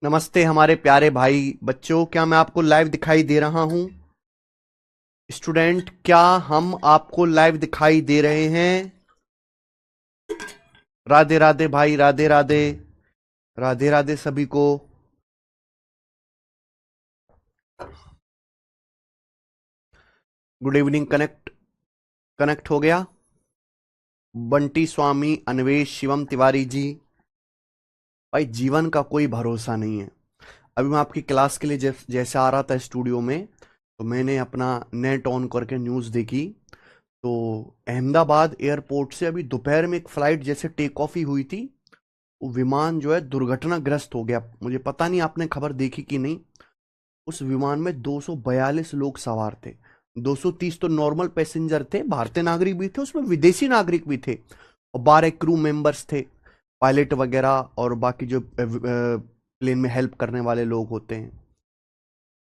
नमस्ते हमारे प्यारे भाई बच्चों, क्या मैं आपको लाइव दिखाई दे रहा हूं? स्टूडेंट, क्या हम आपको लाइव दिखाई दे रहे हैं? राधे राधे भाई, राधे राधे। राधे राधे सभी को। Good evening. कनेक्ट कनेक्ट हो गया। बंटी स्वामी, अन्वेश, शिवम तिवारी जी। भाई, जीवन का कोई भरोसा नहीं है। अभी मैं आपकी क्लास के लिए जैसे आ रहा था स्टूडियो में, तो मैंने अपना नेट ऑन करके न्यूज़ देखी। तो अहमदाबाद एयरपोर्ट से अभी दोपहर में एक फ्लाइट जैसे टेक ऑफ ही हुई थी, वो विमान जो है दुर्घटनाग्रस्त हो गया। मुझे पता नहीं आपने खबर देखी कि नहीं। उस विमान में 242 लोग सवार थे। 230 तो नॉर्मल पैसेंजर थे, भारतीय नागरिक भी थे, उसमें विदेशी नागरिक भी थे, और 12 क्रू मेंबर्स थे, पायलट वगैरह और बाकी जो प्लेन में हेल्प करने वाले लोग होते हैं।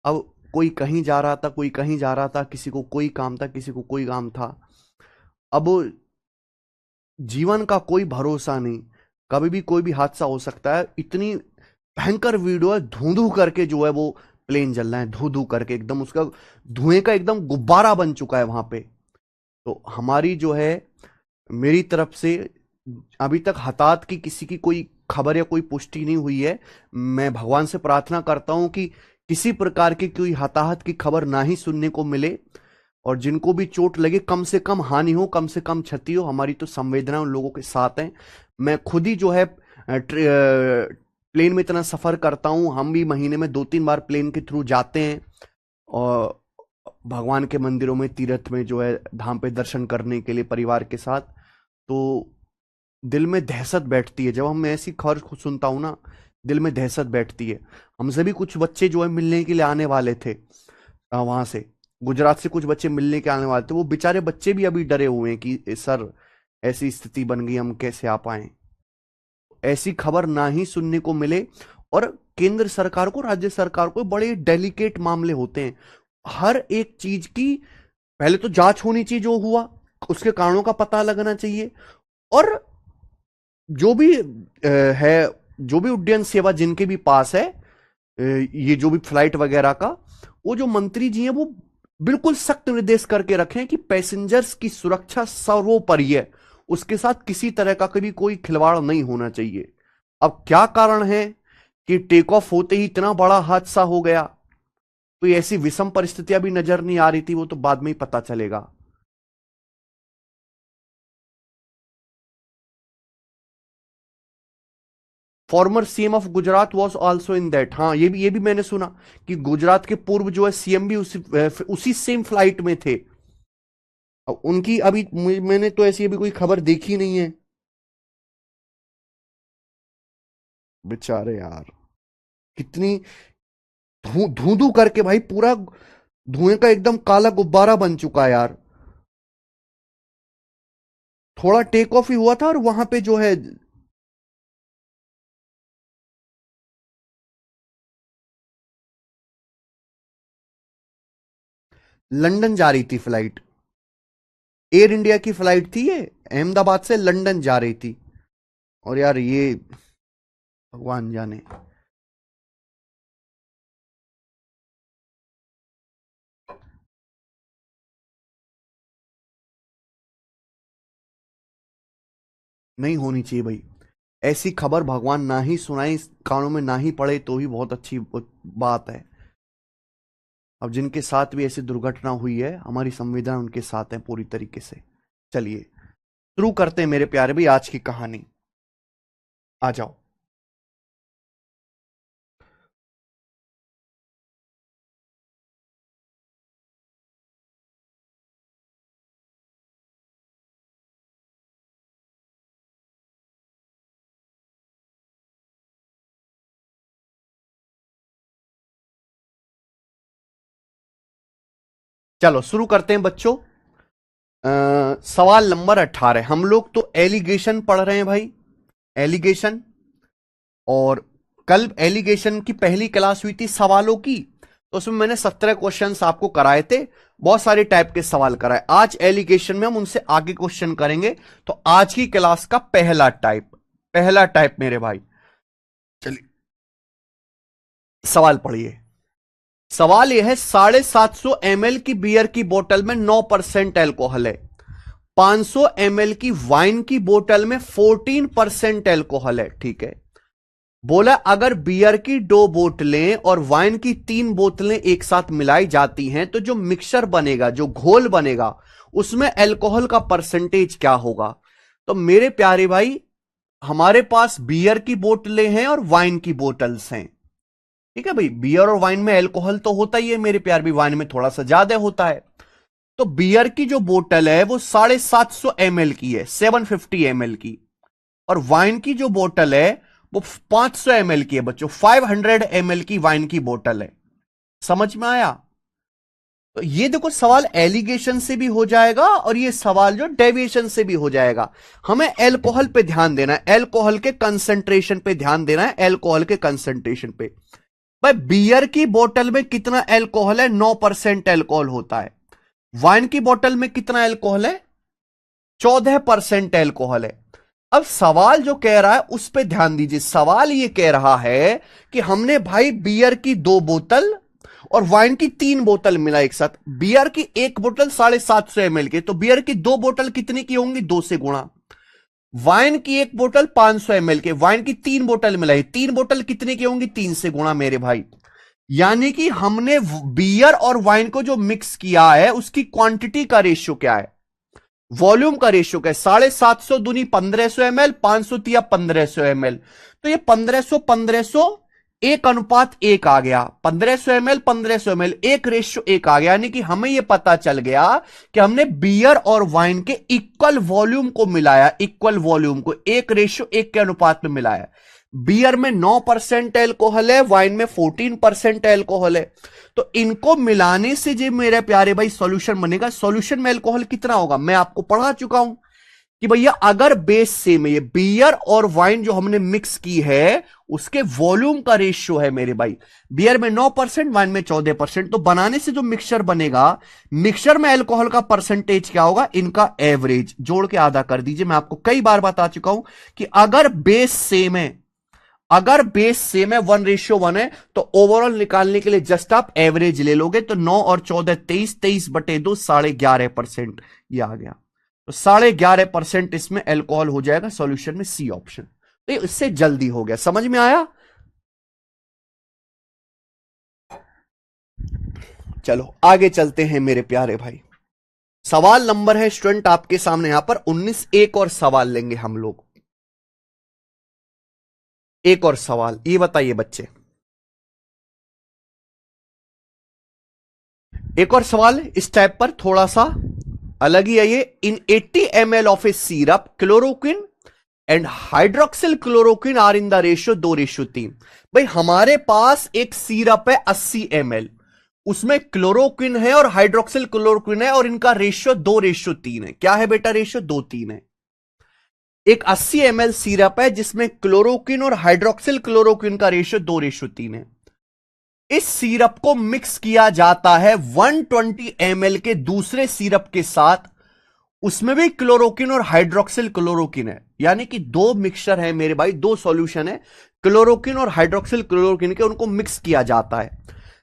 अब कोई कहीं जा रहा था, कोई कहीं जा रहा था, किसी को कोई काम था, किसी को कोई काम था। अब जीवन का कोई भरोसा नहीं, कभी भी कोई भी हादसा हो सकता है। इतनी भयंकर वीडियो है, धू धू करके जो है वो प्लेन जल रहा है, धू धू करके एकदम उसका धुएं का एकदम गुब्बारा बन चुका है वहां पे। तो हमारी जो है, मेरी तरफ से अभी तक हताहत की किसी की कोई खबर या कोई पुष्टि नहीं हुई है। मैं भगवान से प्रार्थना करता हूं कि किसी प्रकार की कोई हताहत की खबर ना ही सुनने को मिले, और जिनको भी चोट लगे कम से कम हानि हो, कम से कम क्षति हो। हमारी तो संवेदना उन लोगों के साथ है। मैं खुद ही जो है प्लेन में इतना सफर करता हूं, हम भी महीने में 2-3 बार प्लेन के थ्रू जाते हैं, और भगवान के मंदिरों में, तीर्थ में जो है धाम पे दर्शन करने के लिए परिवार के साथ। तो दिल में दहशत बैठती है जब हम ऐसी खबर सुनता हूं ना। दिल में दहशत बैठती है। हमसे भी कुछ बच्चे जो है मिलने के लिए आने वाले थे, वहां से गुजरात से कुछ बच्चे मिलने के आने वाले थे। वो बेचारे बच्चे भी अभी डरे हुए हैं कि सर, ऐसी स्थिति बन गई, हम कैसे आ पाए। ऐसी खबर ना ही सुनने को मिले। और केंद्र सरकार को, राज्य सरकार को बड़े डेलिकेट मामले होते हैं। हर एक चीज की पहले तो जांच होनी चाहिए, जो हुआ उसके कारणों का पता लगना चाहिए। और जो भी है, जो भी उड्डयन सेवा जिनके भी पास है, ये जो भी फ्लाइट वगैरह का, वो जो मंत्री जी हैं वो बिल्कुल सख्त निर्देश करके रखें कि पैसेंजर्स की सुरक्षा सर्वोपरि है। उसके साथ किसी तरह का कभी कोई खिलवाड़ नहीं होना चाहिए। अब क्या कारण है कि टेक ऑफ होते ही इतना बड़ा हादसा हो गया? कोई ऐसी विषम परिस्थितियां भी नजर नहीं आ रही थी, वो तो बाद में ही पता चलेगा। Farmer CM of Gujarat was also in that. हाँ, ये भी मैंने सुना कि गुजरात के पूर्व जो है सीएम भी उसी सेम फ्लाइट में थे। अब उनकी अभी मैंने तो ऐसी अभी कोई खबर देखी नहीं है। बेचारे यार, कितनी धू धू धू करके भाई पूरा धुएं का एकदम काला गुब्बारा बन चुका है यार। थोड़ा टेक ऑफ ही हुआ था और वहां पे जो है, लंदन जा रही थी फ्लाइट। एयर इंडिया की फ्लाइट थी ये, अहमदाबाद से लंदन जा रही थी। और यार ये भगवान जाने। नहीं होनी चाहिए भाई। ऐसी खबर भगवान ना ही सुनाए, इस कानों में ना ही पड़े तो ही बहुत अच्छी बात है। अब जिनके साथ भी ऐसी दुर्घटना हुई है, हमारी संवेदना उनके साथ है पूरी तरीके से। चलिए शुरू करते हैं मेरे प्यारे भाई आज की कहानी। आ जाओ। चलो शुरू करते हैं बच्चों। सवाल नंबर 18। हम लोग तो एलिगेशन पढ़ रहे हैं भाई, एलिगेशन। और कल एलिगेशन की पहली क्लास हुई थी सवालों की, तो उसमें मैंने 17 क्वेश्चंस आपको कराए थे। बहुत सारे टाइप के सवाल कराए। आज एलिगेशन में हम उनसे आगे क्वेश्चन करेंगे। तो आज की क्लास का पहला टाइप, पहला टाइप मेरे भाई। चलिए सवाल पढ़िए। सवाल यह है 750 ml की बियर की बोतल में 9% एल्कोहल है, 500 ml की वाइन की बोतल में 14% एल्कोहल है। ठीक है, बोला अगर बियर की 2 बोतलें और वाइन की 3 बोतलें एक साथ मिलाई जाती हैं तो जो मिक्सचर बनेगा, जो घोल बनेगा, उसमें एल्कोहल का परसेंटेज क्या होगा। तो मेरे प्यारे भाई, हमारे पास बियर की बोतलें हैं और वाइन की बोतल्स हैं। ठीक है भाई, बियर और वाइन में एल्कोहल तो होता ही है मेरे प्यार भी, वाइन में थोड़ा सा ज्यादा होता है। तो बियर की जो बोतल है वो 750 ml की है, 750 ml की, और वाइन की जो बोतल है वो 500 ml की है बच्चों, 500 ml की वाइन की बोतल है। समझ में आया। तो ये देखो सवाल एलिगेशन से भी हो जाएगा और ये सवाल जो डेविएशन से भी हो जाएगा। हमें एल्कोहल पे ध्यान देना है, एल्कोहल के कंसंट्रेशन पे ध्यान देना है, एल्कोहल के कंसंट्रेशन पे। भाई बियर की बोतल में कितना एल्कोहल है, 9% एल्कोहल होता है। वाइन की बोतल में कितना एल्कोहल है, 14% एल्कोहल है। अब सवाल जो कह रहा है उस पे ध्यान दीजिए। सवाल ये कह रहा है कि हमने भाई बियर की 2 बोतल और वाइन की 3 बोतल मिला एक साथ। बियर की 1 बोतल 750 ml की, तो बियर की 2 बोतल कितने की होंगी, 2 से गुणा। वाइन की 1 बोतल 500 ml के, वाइन की 3 बोतल मिलाई, 3 बोतल कितने की होंगी, 3 से गुणा मेरे भाई। यानी कि हमने बियर और वाइन को जो मिक्स किया है उसकी क्वांटिटी का रेशियो क्या है, वॉल्यूम का रेशियो क्या है। 750 दूनी 1500 ml, 500 तिया 1500 ml, तो ये 1500 1500 1:1 आ गया। 1500 ml 1500 ml 1:1 आ गया। यानी कि हमें यह पता चल गया कि हमने बियर और वाइन के इक्वल वॉल्यूम को मिलाया, इक्वल वॉल्यूम को 1:1 के अनुपात में मिलाया। बियर में 9% एल्कोहल है, वाइन में 14% एल्कोहल है। तो इनको मिलाने से जो मेरे प्यारे भाई सॉल्यूशन बनेगा। सॉल्यूशन में एल्कोहल कितना होगा, मैं आपको पढ़ा चुका हूं कि भैया अगर बेस सेम है, ये बियर और वाइन जो हमने मिक्स की है उसके वॉल्यूम का रेशियो है मेरे भाई, बियर में 9% वाइन में 14%, तो बनाने से जो मिक्सचर बनेगा, मिक्सचर में एल्कोहल का परसेंटेज क्या होगा, इनका एवरेज जोड़ के आधा कर दीजिए। मैं आपको कई बार बता चुका हूं कि अगर बेस सेम है, अगर बेस सेम है 1:1 है, तो ओवरऑल निकालने के लिए जस्ट आप एवरेज ले लोगे। तो 9 और 14 23, 23/2 11.5%, ये आ गया। तो 11.5% इसमें एल्कोहल हो जाएगा सॉल्यूशन में, सी ऑप्शन। तो इससे जल्दी हो गया, समझ में आया। चलो आगे चलते हैं मेरे प्यारे भाई। सवाल नंबर है स्टूडेंट आपके सामने यहां पर 19। एक और सवाल लेंगे हम लोग, एक और सवाल। ये बताइए बच्चे, एक और सवाल इस टाइप पर, थोड़ा सा अलग ही है ये। In 80 ml of a syrup, chloroquine and hydroxyl chloroquine are in the ratio 2:3। भाई हमारे पास एक सिरप है 80 ml, उसमें क्लोरोक्विन है और हाइड्रोक्सिल क्लोरोक्विन है, और इनका रेशियो 2:3 है। क्या है बेटा रेशियो, 2:3 है। एक 80 ml सिरप है जिसमें क्लोरोक्विन और हाइड्रोक्सिल क्लोरोक्विन का रेशियो 2:3 है। इस सिरप को मिक्स किया जाता है 120 ml के दूसरे सिरप के साथ, उसमें भी क्लोरोक्विन और हाइड्रोक्सिल क्लोरोक्विन है। यानी कि 2 मिक्सचर है मेरे भाई, 2 सॉल्यूशन है क्लोरोक्विन और हाइड्रोक्सिल क्लोरोक्विन के, उनको मिक्स किया जाता है।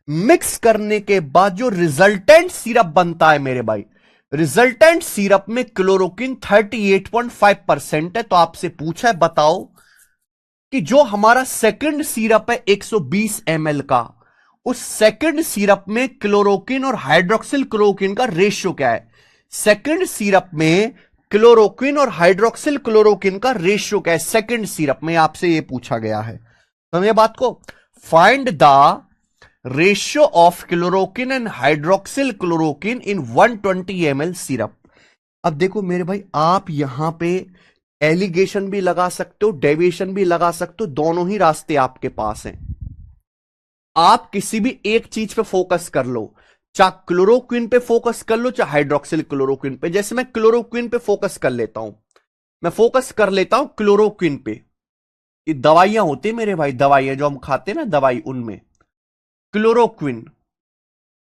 मिक्स करने के बाद जो रिजल्टेंट सिरप बनता है मेरे भाई, रिजल्टेंट सिरप में क्लोरोक्विन 38.5% है। तो आपसे पूछा है बताओ कि जो हमारा सेकंड सिरप है 120 ml का, उस सेकंड सिरप में क्लोरोक्विन और हाइड्रोक्सिल क्लोरोक्विन का रेशियो क्या है। सेकंड सिरप में क्लोरोक्विन और हाइड्रोक्सिल क्लोरोक्विन का रेशियो क्या है सेकंड सिरप में, आपसे यह पूछा गया है। समझे बात को। Find the ratio of chloroquine and hydroxyl chloroquine in 120 ml syrup. अब देखो मेरे भाई, आप यहां पे एलिगेशन भी लगा सकते हो, डेविएशन भी लगा सकते हो, दोनों ही रास्ते आपके पास हैं। आप किसी भी एक चीज पे फोकस कर लो, चाहे क्लोरोक्विन पे फोकस कर लो, चाहे हाइड्रोक्सिल क्लोरोक्विन पे। जैसे मैं क्लोरोक्विन पे फोकस कर लेता हूं, मैं फोकस कर लेता हूं क्लोरोक्विन पे। ये दवाइयां होती है मेरे भाई, दवाइयां जो हम खाते हैं ना दवाई, उनमें क्लोरोक्विन।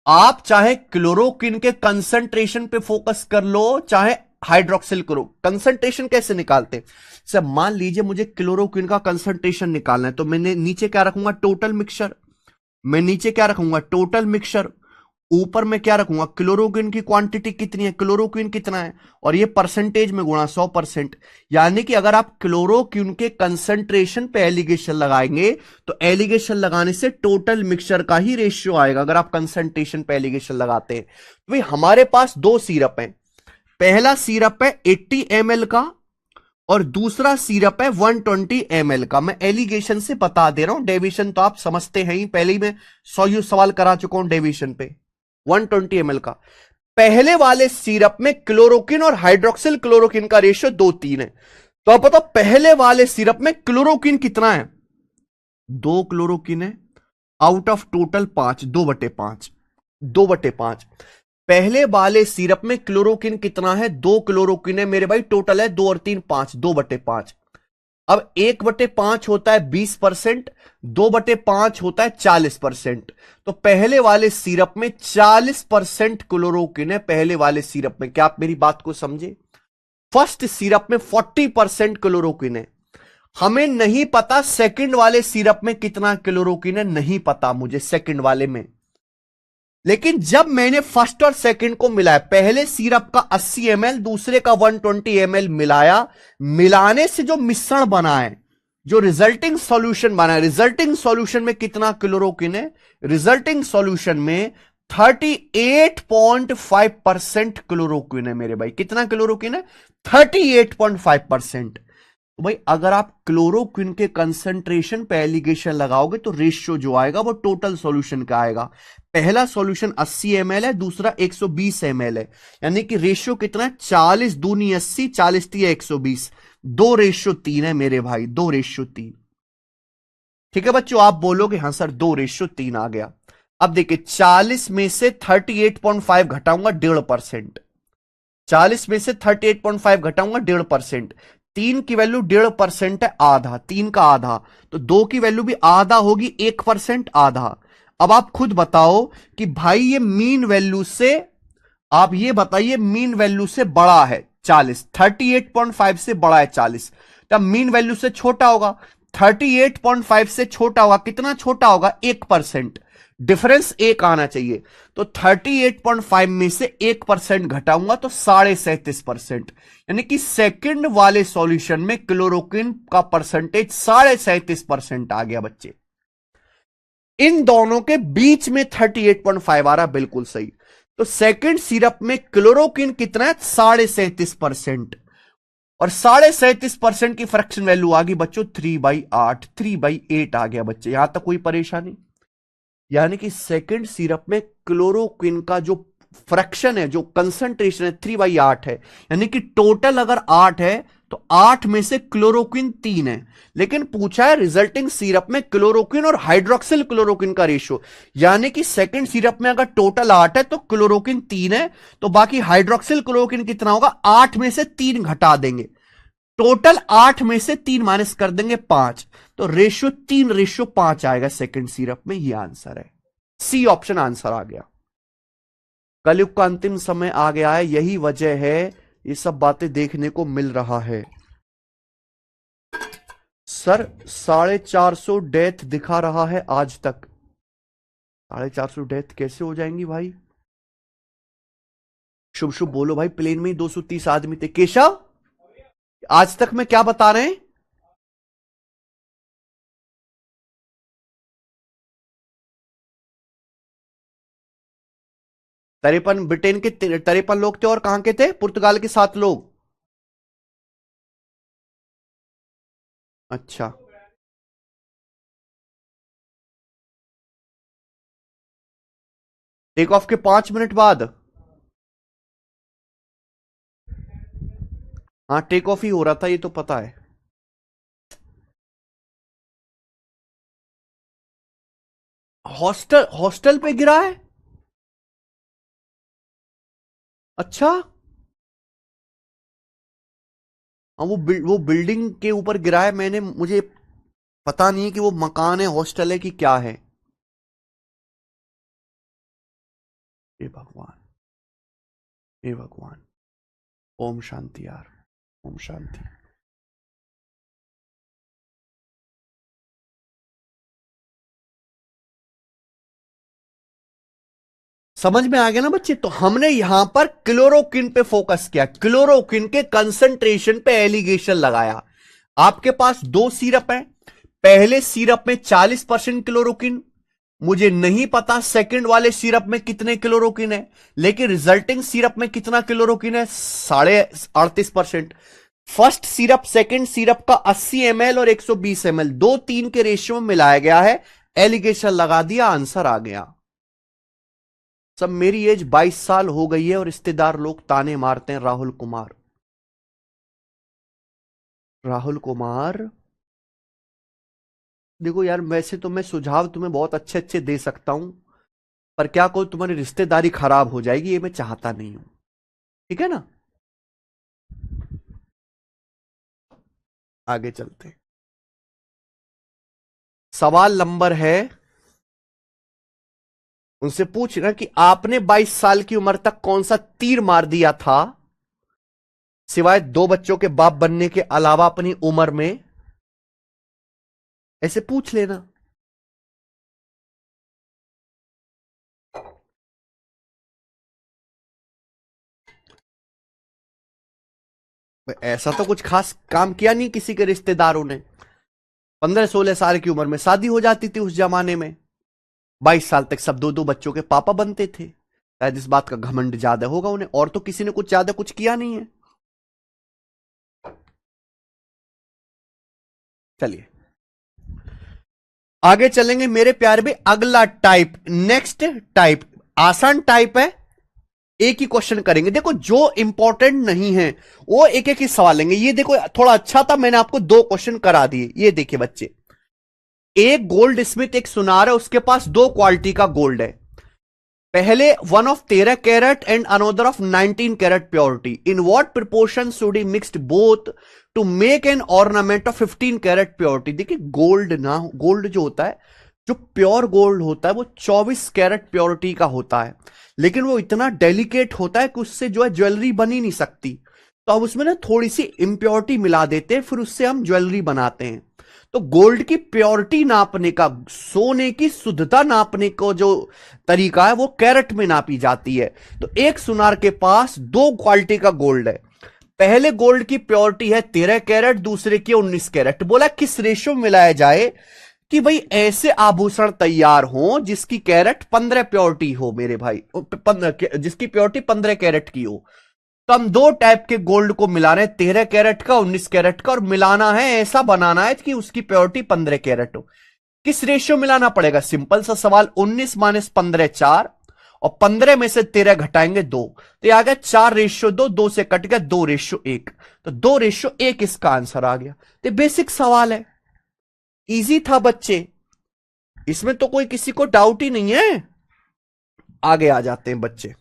आप चाहे क्लोरोक्विन के कंसंट्रेशन पे फोकस कर लो, चाहे हाइड्रोक्सिल क्लोरो। कंसंट्रेशन कैसे निकालते, सर मान लीजिए मुझे क्लोरोक्विन का कंसंट्रेशन निकालना है, तो मैंने नीचे क्या रखूंगा, टोटल मिक्सचर। मैं नीचे क्या रखूंगा, टोटल मिक्सचर। ऊपर में क्या रखूंगा, क्लोरोक्विन की क्वांटिटी कितनी है, क्लोरोक्विन कितना है, और ये परसेंटेज में गुणा 100%। यानी कि अगर आप क्लोरोक्विन के कंसंट्रेशन पे एलिगेशन लगाएंगे तो एलिगेशन लगाने से टोटल मिक्सचर का ही रेशियो आएगा, अगर आप कंसंट्रेशन पे एलिगेशन लगाते हैं। तो भाई हमारे पास दो सिरप है, पहला सिरप है 80 ml का और दूसरा सिरप है 120 ml का। मैं एलिगेशन से बता दे रहा हूं, डेविएशन तो आप समझते हैं ही, पहले ही मैं 100 सवाल करा चुका हूं डेविएशन पे। 120 ml का, पहले वाले सिरप में क्लोरोक्विन और हाइड्रोक्सिल क्लोरोक्विन का रेशियो 2:3 है। तो आप बताओ पहले वाले सिरप में क्लोरोक्विन कितना है, 2 क्लोरोक्विन है आउट ऑफ टोटल 5, 2/5, 2/5। पहले वाले सिरप में क्लोरोक्विन कितना है, 2 क्लोरोक्विन है मेरे भाई, टोटल है 2 और 3 5, 2/5। अब 1/5 होता है 20%, 2/5 होता है 40%। तो पहले वाले सिरप में 40% क्लोरोक्विन है, पहले वाले सिरप में। क्या आप मेरी बात को समझे, फर्स्ट सिरप में 40% क्लोरोक्विन है। हमें नहीं पता सेकंड वाले सिरप में कितना क्लोरोक्विन है, नहीं पता मुझे सेकंड वाले में। लेकिन जब मैंने फर्स्ट और सेकंड को मिलाया, पहले सिरप का 80 ml दूसरे का 120 ml मिलाया, मिलाने से जो मिश्रण बना है, जो रिजल्टिंग सॉल्यूशन बना है, रिजल्टिंग सॉल्यूशन में कितना क्लोरोक्विन है, रिजल्टिंग सॉल्यूशन में 38.5% क्लोरोक्विन है मेरे भाई। कितना क्लोरोक्विन है, 38.5%। तो भाई अगर आप क्लोरोक्विन के कंसंट्रेशन पे एलिगेशन लगाओगे तो रेशियो जो आएगा वो टोटल सॉल्यूशन का आएगा। पहला सॉल्यूशन 80 ml है, दूसरा 120 ml है, यानी कि रेशियो कितना है, 40 दूनी 80, 40 तिया 120, 2:3 है मेरे भाई, 2:3। ठीक है बच्चों, आप बोलोगे हाँ सर 2:3 आ गया। अब देखिए 40 में से 38.5 घटाऊंगा 1.5%, 40 में से 38.5 घटाऊंगा 1.5%। 3 की वैल्यू 1.5% है, आधा, 3 का आधा, तो 2 की वैल्यू भी आधा होगी, 1% आधा। अब आप खुद बताओ कि भाई ये मीन वैल्यू से, आप ये बताइए मीन वैल्यू से बड़ा है 40, 38.5 से बड़ा है 40, तब मीन वैल्यू से छोटा होगा, 38.5 से छोटा होगा, कितना छोटा होगा, 1%। डिफरेंस 1 आना चाहिए, तो 38.5 में से 1% घटाऊंगा तो 37.5%, यानी कि सेकंड वाले सॉल्यूशन में क्लोरोक्विन का परसेंटेज 37.5% आ गया बच्चे। इन दोनों के बीच में 38.5 आ रहा, बिल्कुल सही। तो सेकंड सिरप में क्लोरोक्विन कितना है, 37.5%, और 37.5% की फ्रैक्शन वैल्यू आ गई बच्चों 3/8, 3/8 आ गया बच्चे। यहां तक कोई परेशानी, यानी कि सेकंड सिरप में क्लोरोक्विन का जो फ्रैक्शन है, जो कंसंट्रेशन है 3/8 है, यानी कि टोटल अगर 8 है तो 8 में से क्लोरोक्विन 3 है। लेकिन पूछा है रिजल्टिंग सिरप में क्लोरोक्विन और हाइड्रोक्सिल क्लोरोक्विन का रेशियो, यानी कि सेकंड सिरप में अगर टोटल 8 है तो क्लोरोक्विन 3 है, तो बाकी हाइड्रोक्सिल क्लोरोक्विन कितना होगा, 8 में से 3 घटा देंगे, टोटल 8 में से 3 माइनस कर देंगे 5, तो रेशियो 3:5 आएगा सेकंड सिरप में। ये आंसर है, सी ऑप्शन आंसर आ गया। कलयुग का अंतिम समय आ गया है, यही वजह है ये सब बातें देखने को मिल रहा है। सर 450 डेथ दिखा रहा है आज तक, 450 डेथ कैसे हो जाएंगी भाई, शुभ शुभ बोलो भाई, प्लेन में ही 230 आदमी थे। केशव आज तक में क्या बता रहे हैं, तिरपन ब्रिटेन के 53 लोग थे, और कहां के थे, पुर्तगाल के 7 लोग। अच्छा, टेक ऑफ के 5 मिनट बाद, हाँ टेक ऑफ ही हो रहा था ये तो पता है। हॉस्टल, हॉस्टल पे गिरा है, अच्छा। हाँ वो बिल्डिंग के ऊपर गिरा है, मैंने, मुझे पता नहीं है कि वो मकान है, हॉस्टल है कि क्या है। हे भगवान, हे भगवान, ओम शांति यार, ओम शांति। समझ में आ गया ना बच्चे? तो हमने यहां पर क्लोरोक्विन पे फोकस किया, क्लोरोक्विन के कंसंट्रेशन पे एलिगेशन लगाया। आपके पास दो सिरप है, पहले सिरप में 40% क्लोरोक्विन, मुझे नहीं पता सेकंड वाले सिरप में कितने क्लोरोक्विन है, लेकिन रिजल्टिंग सिरप में कितना क्लोरोक्विन है, 38.5%। फर्स्ट सिरप सेकंड सिरप का 80 ml और 120 ml 2-3 के रेशियो में मिलाया गया है, एलिगेशन लगा दिया, आंसर आ गया। सब मेरी एज 22 साल हो गई है और रिश्तेदार लोग ताने मारते हैं, राहुल कुमार। राहुल कुमार देखो यार, वैसे तो मैं सुझाव तुम्हें बहुत अच्छे अच्छे दे सकता हूं, पर क्या कहूं, तुम्हारी रिश्तेदारी खराब हो जाएगी, ये मैं चाहता नहीं हूं। ठीक है ना? आगे चलते हैं। सवाल नंबर है, उनसे पूछना कि आपने 22 साल की उम्र तक कौन सा तीर मार दिया था, सिवाय 2 बच्चों के बाप बनने के अलावा अपनी उम्र में? ऐसे पूछ लेना। ऐसा तो कुछ खास काम किया नहीं किसी के रिश्तेदारों ने। 15-16 साल की उम्र में शादी हो जाती थी उस जमाने में। 22 साल तक सब 2-2 बच्चों के पापा बनते थे। शायद इस बात का घमंड ज्यादा होगा उन्हें, और तो किसी ने कुछ ज्यादा कुछ किया नहीं है। चलिए आगे चलेंगे मेरे प्यारे भी। अगला टाइप, नेक्स्ट टाइप, आसान टाइप है, एक ही क्वेश्चन करेंगे। देखो जो इंपॉर्टेंट नहीं है वो एक एक ही सवाल लेंगे। ये देखो थोड़ा अच्छा था, मैंने आपको 2 क्वेश्चन करा दिए। ये देखिए बच्चे, एक गोल्ड स्मिथ एक सुनार है, उसके पास 2 क्वालिटी का गोल्ड है। पहले one of 13 carat and another of 19 carat purity. In what proportion should he mixed both to make an ornament of 15 carat purity. देखिए गोल्ड ना, गोल्ड जो होता है, जो प्योर गोल्ड होता है वो 24 कैरेट प्योरिटी का होता है, लेकिन वो इतना डेलिकेट होता है कि उससे जो है ज्वेलरी बन ही नहीं सकती। तो अब उसमें ना थोड़ी सी इम्प्योरिटी मिला देते हैं, फिर उससे हम ज्वेलरी बनाते हैं। तो गोल्ड की प्योरिटी नापने का, सोने की शुद्धता नापने को जो तरीका है वो कैरेट में नापी जाती है। तो एक सुनार के पास 2 क्वालिटी का गोल्ड है। पहले गोल्ड की प्योरिटी है 13 कैरेट, दूसरे की 19 कैरेट। बोला किस रेशियो में मिलाया जाए कि भाई ऐसे आभूषण तैयार हो जिसकी कैरेट 15 प्योरिटी हो मेरे भाई, जिसकी प्योरिटी 15 कैरेट की हो। तो हम 2 टाइप के गोल्ड को मिला रहे हैं, 13 कैरेट का, 19 कैरेट का, और मिलाना है, ऐसा बनाना है कि उसकी प्योरिटी 15 कैरेट हो। किस रेशियो मिलाना पड़ेगा? सिंपल सा सवाल, 19 माइनस 15 4, और 15 में से 13 घटाएंगे 2, तो ये आ गया 4:2, 2 से कट गया 2:1, तो 2:1 इसका आंसर आ गया। तो बेसिक सवाल है, इजी था बच्चे, इसमें तो कोई किसी को डाउट ही नहीं है। आगे आ जाते हैं बच्चे।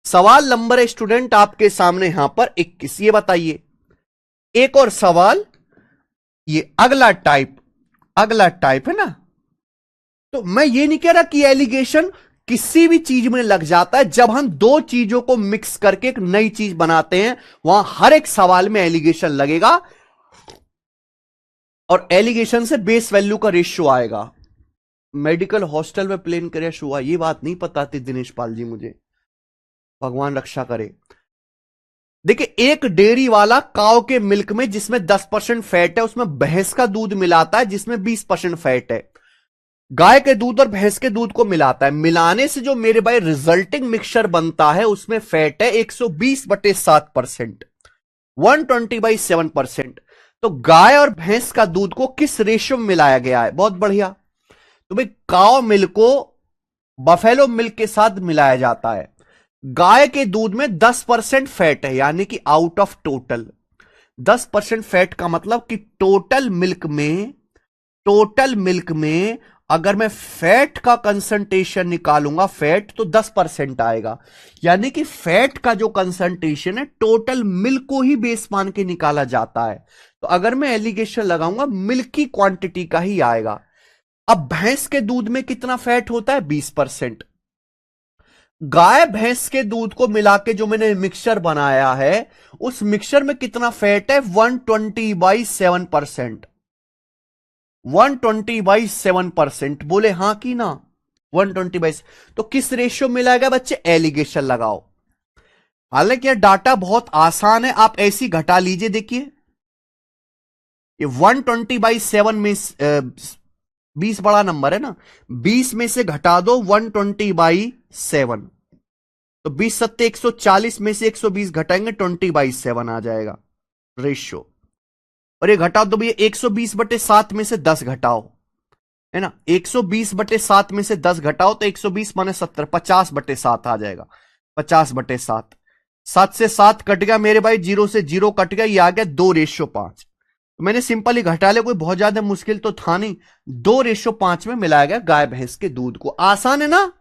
सवाल नंबर है स्टूडेंट आपके सामने यहां पर 21। ये बताइए, एक और सवाल, ये अगला टाइप है ना। तो मैं ये नहीं कह रहा कि एलिगेशन किसी भी चीज में लग जाता है। जब हम 2 चीजों को मिक्स करके एक नई चीज बनाते हैं, वहां हर एक सवाल में एलिगेशन लगेगा, और एलिगेशन से बेस वैल्यू का रेशियो आएगा। मेडिकल हॉस्टल में प्लेन क्रैश हुआ, ये बात नहीं पता थी दिनेश पाल जी मुझे, भगवान रक्षा करे। देखिए, एक डेयरी वाला काव के मिल्क में जिसमें 10% फैट है, उसमें भैंस का दूध मिलाता है जिसमें 20% फैट है। गाय के दूध और भैंस के दूध को मिलाता है, मिलाने से जो मेरे भाई रिजल्टिंग मिक्सचर बनता है उसमें फैट है 120/7%, 120/7%। तो गाय और भैंस का दूध को किस रेशियो में मिलाया गया है? बहुत बढ़िया। तो भाई काव मिल्क को बफेलो मिल्क के साथ मिलाया जाता है। गाय के दूध में 10% फैट है, यानी कि आउट ऑफ टोटल 10% फैट का मतलब कि टोटल मिल्क में अगर मैं फैट का कंसंट्रेशन निकालूंगा, फैट तो 10% आएगा, यानी कि फैट का जो कंसंट्रेशन है टोटल मिल्क को ही बेस मान के निकाला जाता है। तो अगर मैं एलिगेशन लगाऊंगा, मिल्क की क्वांटिटी का ही आएगा। अब भैंस के दूध में कितना फैट होता है? 20%। गाय भैंस के दूध को मिला के जो मैंने मिक्सचर बनाया है, उस मिक्सचर में कितना फैट है? 120/7%, 120/7%। बोले हां कि ना? 120/, तो किस रेशियो मिलाएगा बच्चे, एलिगेशन लगाओ। हालांकि यह डाटा बहुत आसान है, आप ऐसी घटा लीजिए। देखिए ये 120/7 में 20 बड़ा नंबर है ना, 20 में से घटा दो 120/7, तो 20 सत्ते 140 में से 120 घटाएंगे 20/7 आ जाएगा रेशियो। और ये घटा दो भैया 120/7 में से 10 घटाओ, है ना, 120/7 में से 10 घटाओ तो 120 माने 70, 50/7 आ जाएगा। 50/7, 7 से 7 कट गया मेरे भाई, 0 से 0 कट गया, ये आ गया 2:5। तो मैंने सिंपल ही घटा लिया, कोई बहुत ज्यादा मुश्किल तो था नहीं। 2:5 में मिलाया गया गाय भैंस के दूध को। आसान है ना।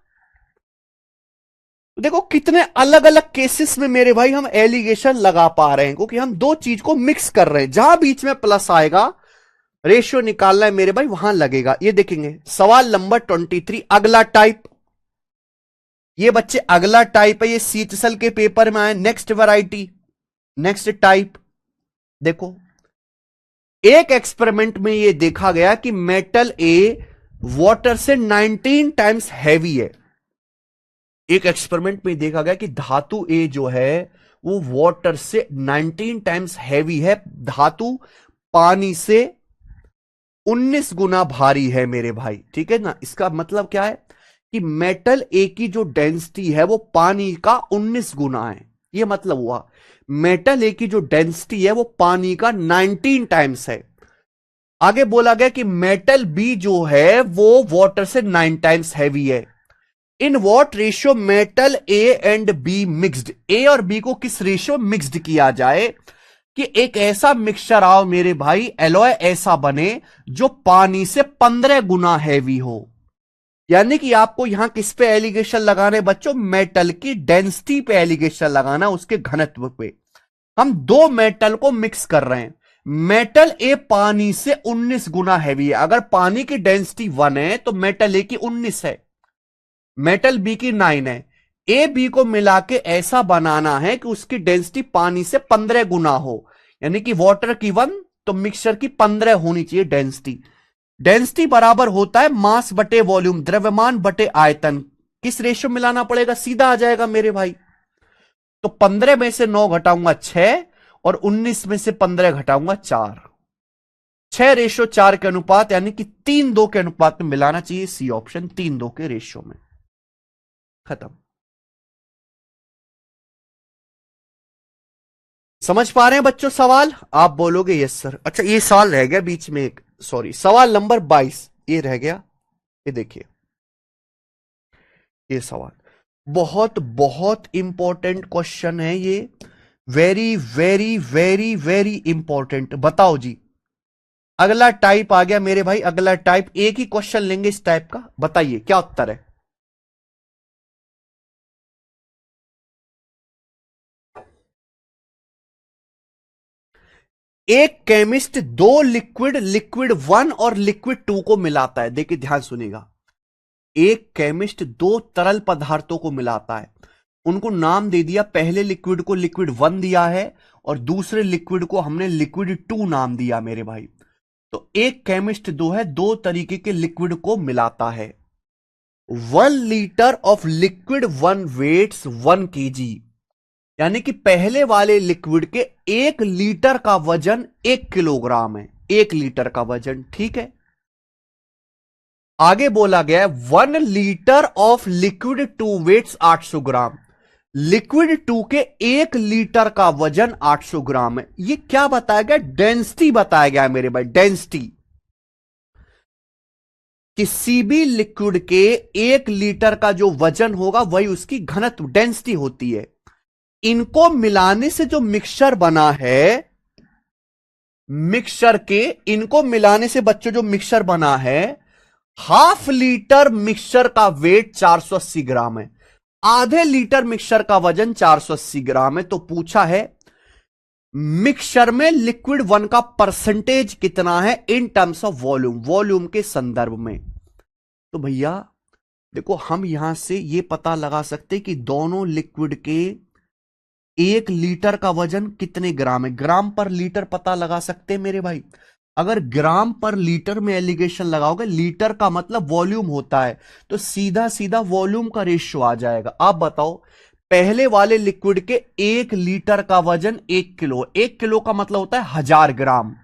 देखो कितने अलग अलग केसेस में मेरे भाई हम एलिगेशन लगा पा रहे हैं, क्योंकि हम दो चीज को मिक्स कर रहे हैं। जहां बीच में प्लस आएगा, रेशियो निकालना है मेरे भाई, वहां लगेगा। ये देखेंगे सवाल नंबर 23, अगला टाइप। ये बच्चे अगला टाइप है, ये सीएचएसएल के पेपर में आए। Next variety, next type. देखो एक एक्सपेरिमेंट में ये देखा गया कि मेटल ए वाटर से 19 टाइम्स हैवी है। एक एक्सपेरिमेंट में देखा गया कि धातु ए जो है वो वाटर से 19 टाइम्स हैवी है, धातु पानी से 19 गुना भारी है मेरे भाई। ठीक है ना, इसका मतलब क्या है कि मेटल ए की जो डेंसिटी है वो पानी का 19 गुना है। ये मतलब हुआ मेटल ए की जो डेंसिटी है वो पानी का 19 टाइम्स है। आगे बोला गया कि मेटल बी जो है वो वाटर से 9 टाइम्स हैवी है। In what ratio metal A and B mixed, A और बी को किस रेशियो मिक्स्ड किया जाए कि एक ऐसा मिक्सचर आओ मेरे भाई, एलॉय ऐसा बने जो पानी से 15 गुना हैवी हो। यानी कि आपको यहां किस पे एलिगेशन लगाने बच्चों, मेटल की डेंसिटी पे एलिगेशन लगाना, उसके घनत्व पे। हम दो मेटल को मिक्स कर रहे हैं। मेटल ए पानी से 19 गुना हैवी है। अगर पानी की डेंसिटी 1 है तो मेटल ए की 19 है, मेटल बी की 9 है। ए बी को मिला के ऐसा बनाना है कि उसकी डेंसिटी पानी से 15 गुना हो, यानी कि वाटर की 1 तो मिक्सचर की 15 होनी चाहिए डेंसिटी। डेंसिटी बराबर होता है मास बटे वॉल्यूम, द्रव्यमान बटे आयतन। किस रेशियो मिलाना पड़ेगा, सीधा आ जाएगा मेरे भाई। तो 15 में से 9 घटाऊंगा 6 और 19 में से 15 घटाऊंगा 4, 6:4 के अनुपात, यानी कि 3:2 के अनुपात में मिलाना चाहिए। सी ऑप्शन 3:2 के रेशियो में। खत्म। समझ पा रहे हैं बच्चों सवाल? आप बोलोगे यस सर। अच्छा ये सवाल रह गया बीच में एक, सॉरी, सवाल नंबर 22 ये रह गया। ये देखिए ये सवाल बहुत बहुत इंपॉर्टेंट क्वेश्चन है ये, very very very very important. बताओ जी, अगला टाइप आ गया मेरे भाई, अगला टाइप। एक ही क्वेश्चन लेंगे इस टाइप का, बताइए क्या उत्तर है। एक केमिस्ट दो लिक्विड, लिक्विड 1 और लिक्विड 2 को मिलाता है। देखिए ध्यान सुनिएगा, एक केमिस्ट दो तरल पदार्थों को मिलाता है, उनको नाम दे दिया। पहले लिक्विड को लिक्विड 1 दिया है और दूसरे लिक्विड को हमने लिक्विड 2 नाम दिया मेरे भाई। तो एक केमिस्ट दो तरीके के लिक्विड को मिलाता है। 1 litre of liquid 1 weights 1 kg, यानी कि पहले वाले लिक्विड के 1 लीटर का वजन 1 किलोग्राम है। 1 लीटर का वजन, ठीक है। आगे बोला गया है 1 litre of liquid 2 weights 800 gram, liquid 2 के 1 लीटर का वजन 800 ग्राम है। ये क्या बताया गया, डेंसिटी बताया गया है मेरे भाई, डेंसिटी। किसी भी लिक्विड के 1 लीटर का जो वजन होगा वही उसकी घनत्व, डेंसिटी होती है। इनको मिलाने से जो मिक्सचर बना है, मिक्सचर के, इनको मिलाने से बच्चों जो मिक्सचर बना है, ½ लीटर मिक्सचर का वेट 480 ग्राम है, आधे लीटर मिक्सचर का वजन 480 ग्राम है। तो पूछा है मिक्सचर में लिक्विड 1 का परसेंटेज कितना है in terms of volume, volume के संदर्भ में। तो भैया देखो हम यहां से ये पता लगा सकते कि दोनों लिक्विड के 1 लीटर का वजन कितने ग्राम है, ग्राम पर लीटर पता लगा सकते हैं मेरे भाई। अगर ग्राम पर लीटर में एलिगेशन लगाओगे, लीटर का मतलब वॉल्यूम होता है, तो सीधा सीधा वॉल्यूम का रेशियो आ जाएगा। आप बताओ, पहले वाले लिक्विड के 1 लीटर का वजन 1 किलो, 1 किलो का मतलब होता है 1000 ग्राम।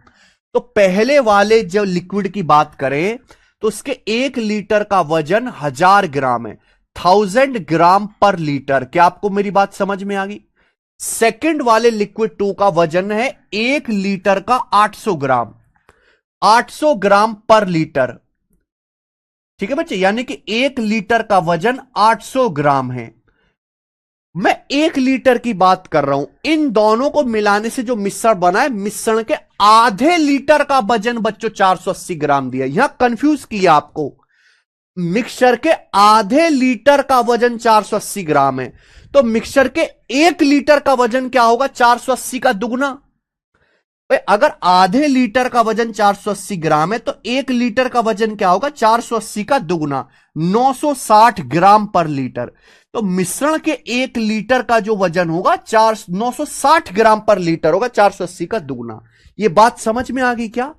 तो पहले वाले जो लिक्विड की बात करें तो उसके 1 लीटर का वजन 1000 ग्राम है, 1000 ग्राम पर लीटर। क्या आपको मेरी बात समझ में आ गई? सेकंड वाले लिक्विड 2 का वजन है 1 लीटर का 800 ग्राम, 800 ग्राम पर लीटर। ठीक है बच्चे, यानी कि 1 लीटर का वजन 800 ग्राम है। मैं 1 लीटर की बात कर रहा हूं। इन दोनों को मिलाने से जो मिश्रण बना है, मिश्रण के आधे लीटर का वजन बच्चों 480 ग्राम दिया। यहां कंफ्यूज किया आपको, मिक्सचर के आधे लीटर का वजन 480 ग्राम है, तो मिक्सचर के 1 लीटर का वजन क्या होगा? 480 का दुगना। अगर आधे लीटर का वजन 480 ग्राम है तो 1 लीटर का वजन क्या होगा? 480 का दुगना, 960 ग्राम पर लीटर। तो मिश्रण के 1 लीटर का जो वजन होगा 960 ग्राम पर लीटर होगा, 480 का दुगना। ये बात समझ में आ गई क्या?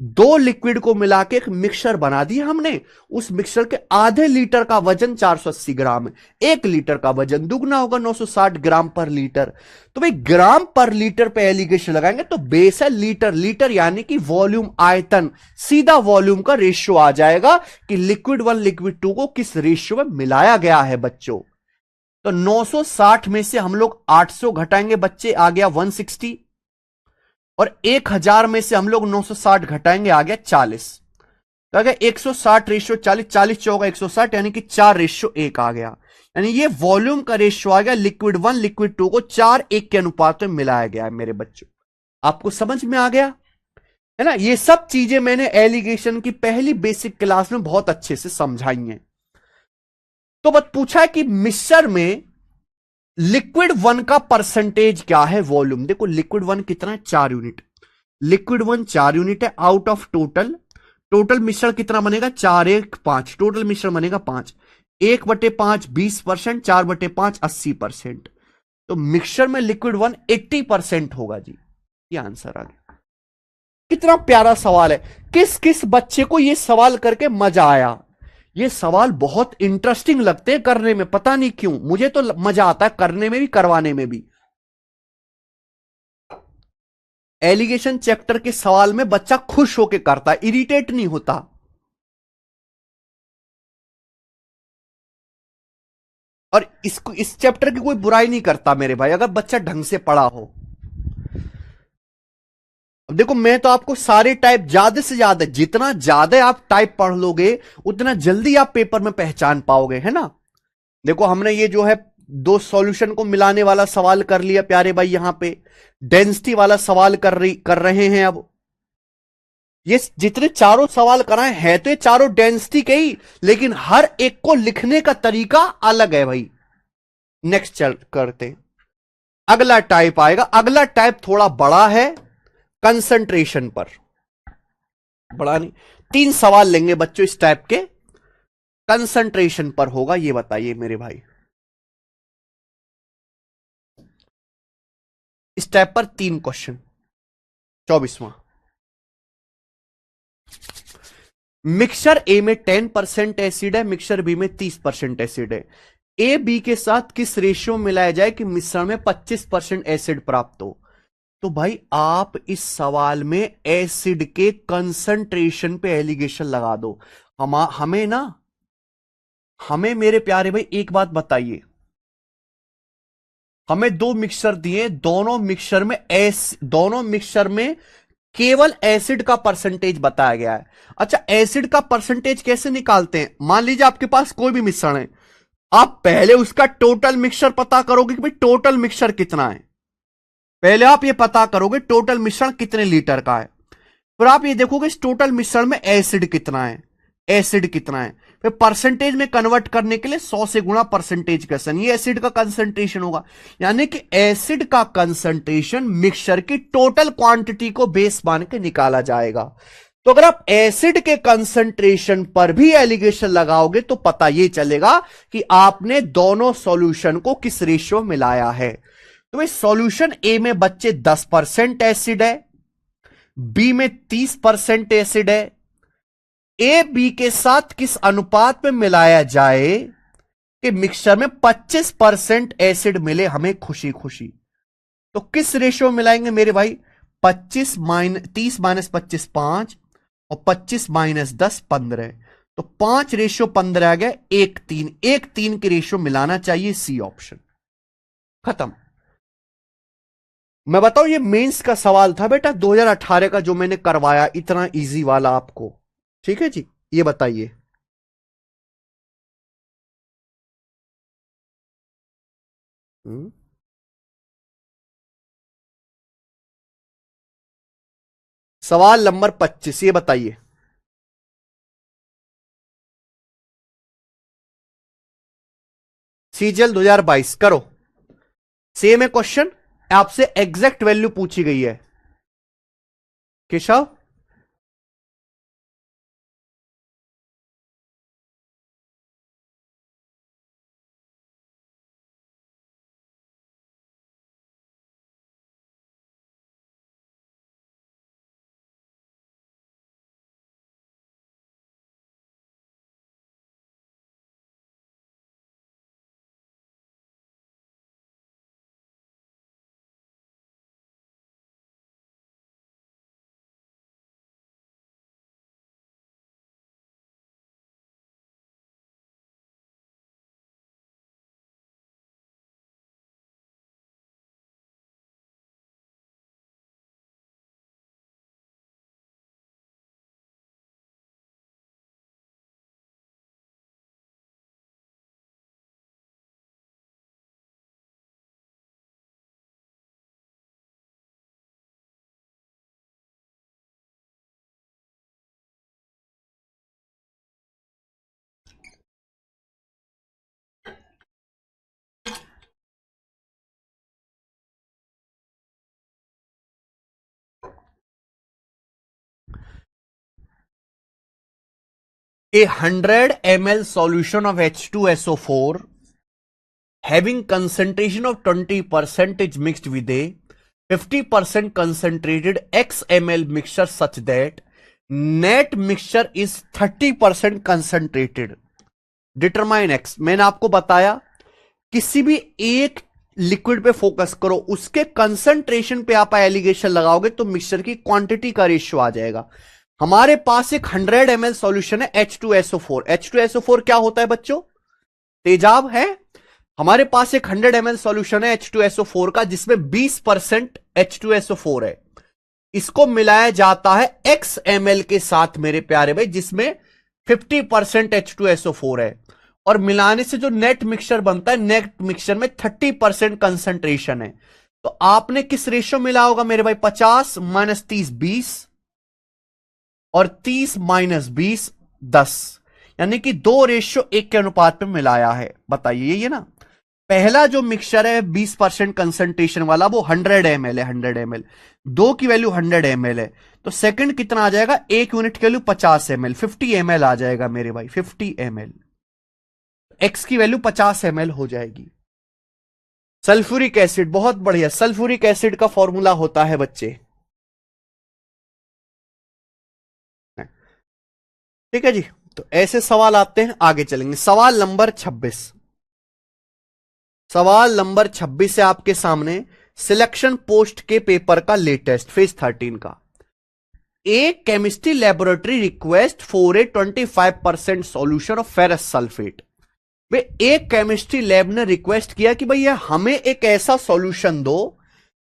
दो लिक्विड को मिला के एक मिक्सचर बना दिया हमने, उस मिक्सचर के आधे लीटर का वजन 480 ग्राम है, 1 लीटर का वजन दुगना होगा, 960 ग्राम पर लीटर। तो भाई ग्राम पर लीटर पे एलिगेशन लगाएंगे तो बेस है लीटर, लीटर यानी कि वॉल्यूम, आयतन, सीधा वॉल्यूम का रेशियो आ जाएगा कि लिक्विड 1 लिक्विड 2 को किस रेशियो में मिलाया गया है बच्चों। तो 960 में से हम लोग 800 घटाएंगे बच्चे, आ गया 160, और 1000 में से हम लोग 960 घटाएंगे, आ गया 40। तो आ गया 160 रेशियो 40, 40 चौका 160, यानी कि 4:1 आ गया। यानी ये वॉल्यूम का रेशियो आ गया, लिक्विड 1 लिक्विड 2 को 4:1 के अनुपात में मिलाया गया है मेरे बच्चों। आपको समझ में आ गया है ना? ये सब चीजें मैंने एलिगेशन की पहली बेसिक क्लास में बहुत अच्छे से समझाई हैं। तो बस पूछा है कि मिक्सचर में लिक्विड 1 का परसेंटेज क्या है वॉल्यूम। देखो लिक्विड 1 कितना है? 4 यूनिट। लिक्विड 1 4 यूनिट है आउट ऑफ टोटल। टोटल मिश्रण कितना बनेगा? 4 1 5, टोटल मिश्रण बनेगा 5। 1/5 20%, 4/5 80%। तो मिक्सचर में लिक्विड 1 80% होगा जी। ये आंसर आ गया। कितना प्यारा सवाल है। किस किस बच्चे को यह सवाल करके मजा आया? ये सवाल बहुत इंटरेस्टिंग लगते हैं करने में, पता नहीं क्यों, मुझे तो मजा आता है करने में भी करवाने में भी। एलिगेशन चैप्टर के सवाल में बच्चा खुश होकर करता है, इरिटेट नहीं होता। और इसको, इस चैप्टर की कोई बुराई नहीं करता मेरे भाई, अगर बच्चा ढंग से पढ़ा हो। अब देखो मैं तो आपको सारे टाइप ज्यादा से ज्यादा, जितना ज्यादा आप टाइप पढ़ लोगे उतना जल्दी आप पेपर में पहचान पाओगे, है ना? देखो हमने ये जो है दो सॉल्यूशन को मिलाने वाला सवाल कर लिया प्यारे भाई, यहां पे डेंसिटी वाला सवाल कर रहे हैं। अब ये जितने चारों सवाल कराए हैं तो ये चारों डेंसिटी के ही, लेकिन हर एक को लिखने का तरीका अलग है भाई। नेक्स्ट चल करते, अगला टाइप आएगा। अगला टाइप थोड़ा बड़ा है, कंसंट्रेशन पर। बड़ा नहीं, 3 सवाल लेंगे बच्चों इस टाइप के, कंसंट्रेशन पर होगा। ये बताइए मेरे भाई, इस टाइप पर 3 क्वेश्चन। 24वां, मिक्सचर ए में 10% एसिड है, मिक्सचर बी में 30% एसिड है। ए बी के साथ किस रेशियो में मिलाया जाए कि मिश्रण में 25% एसिड प्राप्त हो? तो भाई आप इस सवाल में एसिड के कंसंट्रेशन पे एलिगेशन लगा दो। हमें ना, हमें मेरे प्यारे भाई एक बात बताइए, हमें 2 मिक्सचर दिए, दोनों मिक्सचर में केवल एसिड का परसेंटेज बताया गया है। अच्छा, एसिड का परसेंटेज कैसे निकालते हैं? मान लीजिए आपके पास कोई भी मिश्रण है, आप पहले उसका टोटल मिक्सचर पता करोगे कि भाई टोटल मिक्सचर कितना है। पहले आप ये पता करोगे टोटल मिश्रण कितने लीटर का है, फिर आप ये देखोगे इस टोटल मिश्रण में एसिड कितना है, एसिड कितना है। फिर परसेंटेज में कन्वर्ट करने के लिए 100 से गुणा परसेंटेज का सन, ये एसिड का कंसंट्रेशन होगा। यानी कि एसिड का कंसंट्रेशन मिक्सचर की टोटल क्वांटिटी को बेस मान के निकाला जाएगा। तो अगर आप एसिड के कंसंट्रेशन पर भी एलिगेशन लगाओगे तो पता यह चलेगा कि आपने दोनों सॉल्यूशन को किस रेशियो में मिलाया है। तो भाई सॉल्यूशन ए में बच्चे 10% एसिड है, बी में 30% एसिड है। ए बी के साथ किस अनुपात में मिलाया जाए कि मिक्सचर में 25% एसिड मिले हमें खुशी खुशी? तो किस रेशियो में मिलाएंगे मेरे भाई? 30 - 25 5 और 25 - 10 15। तो 5:15 आ गया। 1:3 1:3 के रेशियो मिलाना चाहिए। सी ऑप्शन खत्म। मैं बताऊं ये मेंस का सवाल था बेटा 2018 का जो मैंने करवाया, इतना इजी वाला आपको। ठीक है जी, ये बताइए। हम्म, सवाल नंबर 25, ये बताइए। सीजीएल 2022 करो। सेम है क्वेश्चन, आपसे एग्जैक्ट वैल्यू पूछी गई है। Keshav, a 100 ml solution of H2SO4 having concentration of 20% is mixed with a 50% concentrated XML mixture such that net mixture is 30% concentrated. Determine x. मैंने आपको बताया किसी भी एक लिक्विड पे फोकस करो, उसके कंसंट्रेशन पे आप एलिगेशन लगाओगे तो मिक्सचर की क्वांटिटी का रेशियो आ जाएगा। हमारे पास एक 100 ml सॉल्यूशन है H2SO4। H2SO4 क्या होता है बच्चों? तेजाब है। हमारे पास एक 100 ml सॉल्यूशन है H2SO4 का, जिसमें 20% H2SO4 है। इसको मिलाया जाता है XML के साथ मेरे प्यारे भाई, जिसमें 50% H2SO4 है। और मिलाने से जो नेट मिक्सचर बनता है, नेट मिक्सचर में 30% कंसंट्रेशन है। तो आपने किस रेशियो मिला होगा मेरे भाई? 50 - 30 20 और 30 - 20 10, यानी कि 2:1 के अनुपात में मिलाया है। बताइए ये ना, पहला जो मिक्सचर है 20% कंसंट्रेशन वाला, वो 100 ml है। 100 ml, दो की वैल्यू 100 ml है। तो सेकंड कितना आ जाएगा? एक यूनिट की वैल्यू 50 ml, 50 ml आ जाएगा मेरे भाई, 50 ml। एक्स की वैल्यू 50 ml हो जाएगी। सल्फ्यूरिक एसिड, बहुत बढ़िया। सल्फ्यूरिक एसिड का फॉर्मूला होता है बच्चे, ठीक है जी। तो ऐसे सवाल आते हैं, आगे चलेंगे। सवाल नंबर 26। सवाल नंबर 26 है आपके सामने, सिलेक्शन पोस्ट के पेपर का लेटेस्ट, फेज 13 का। A chemistry laboratory request for a 25% solution of ferrous sulphate. वे एक केमिस्ट्री लैब ने रिक्वेस्ट किया कि भैया हमें एक ऐसा सॉल्यूशन दो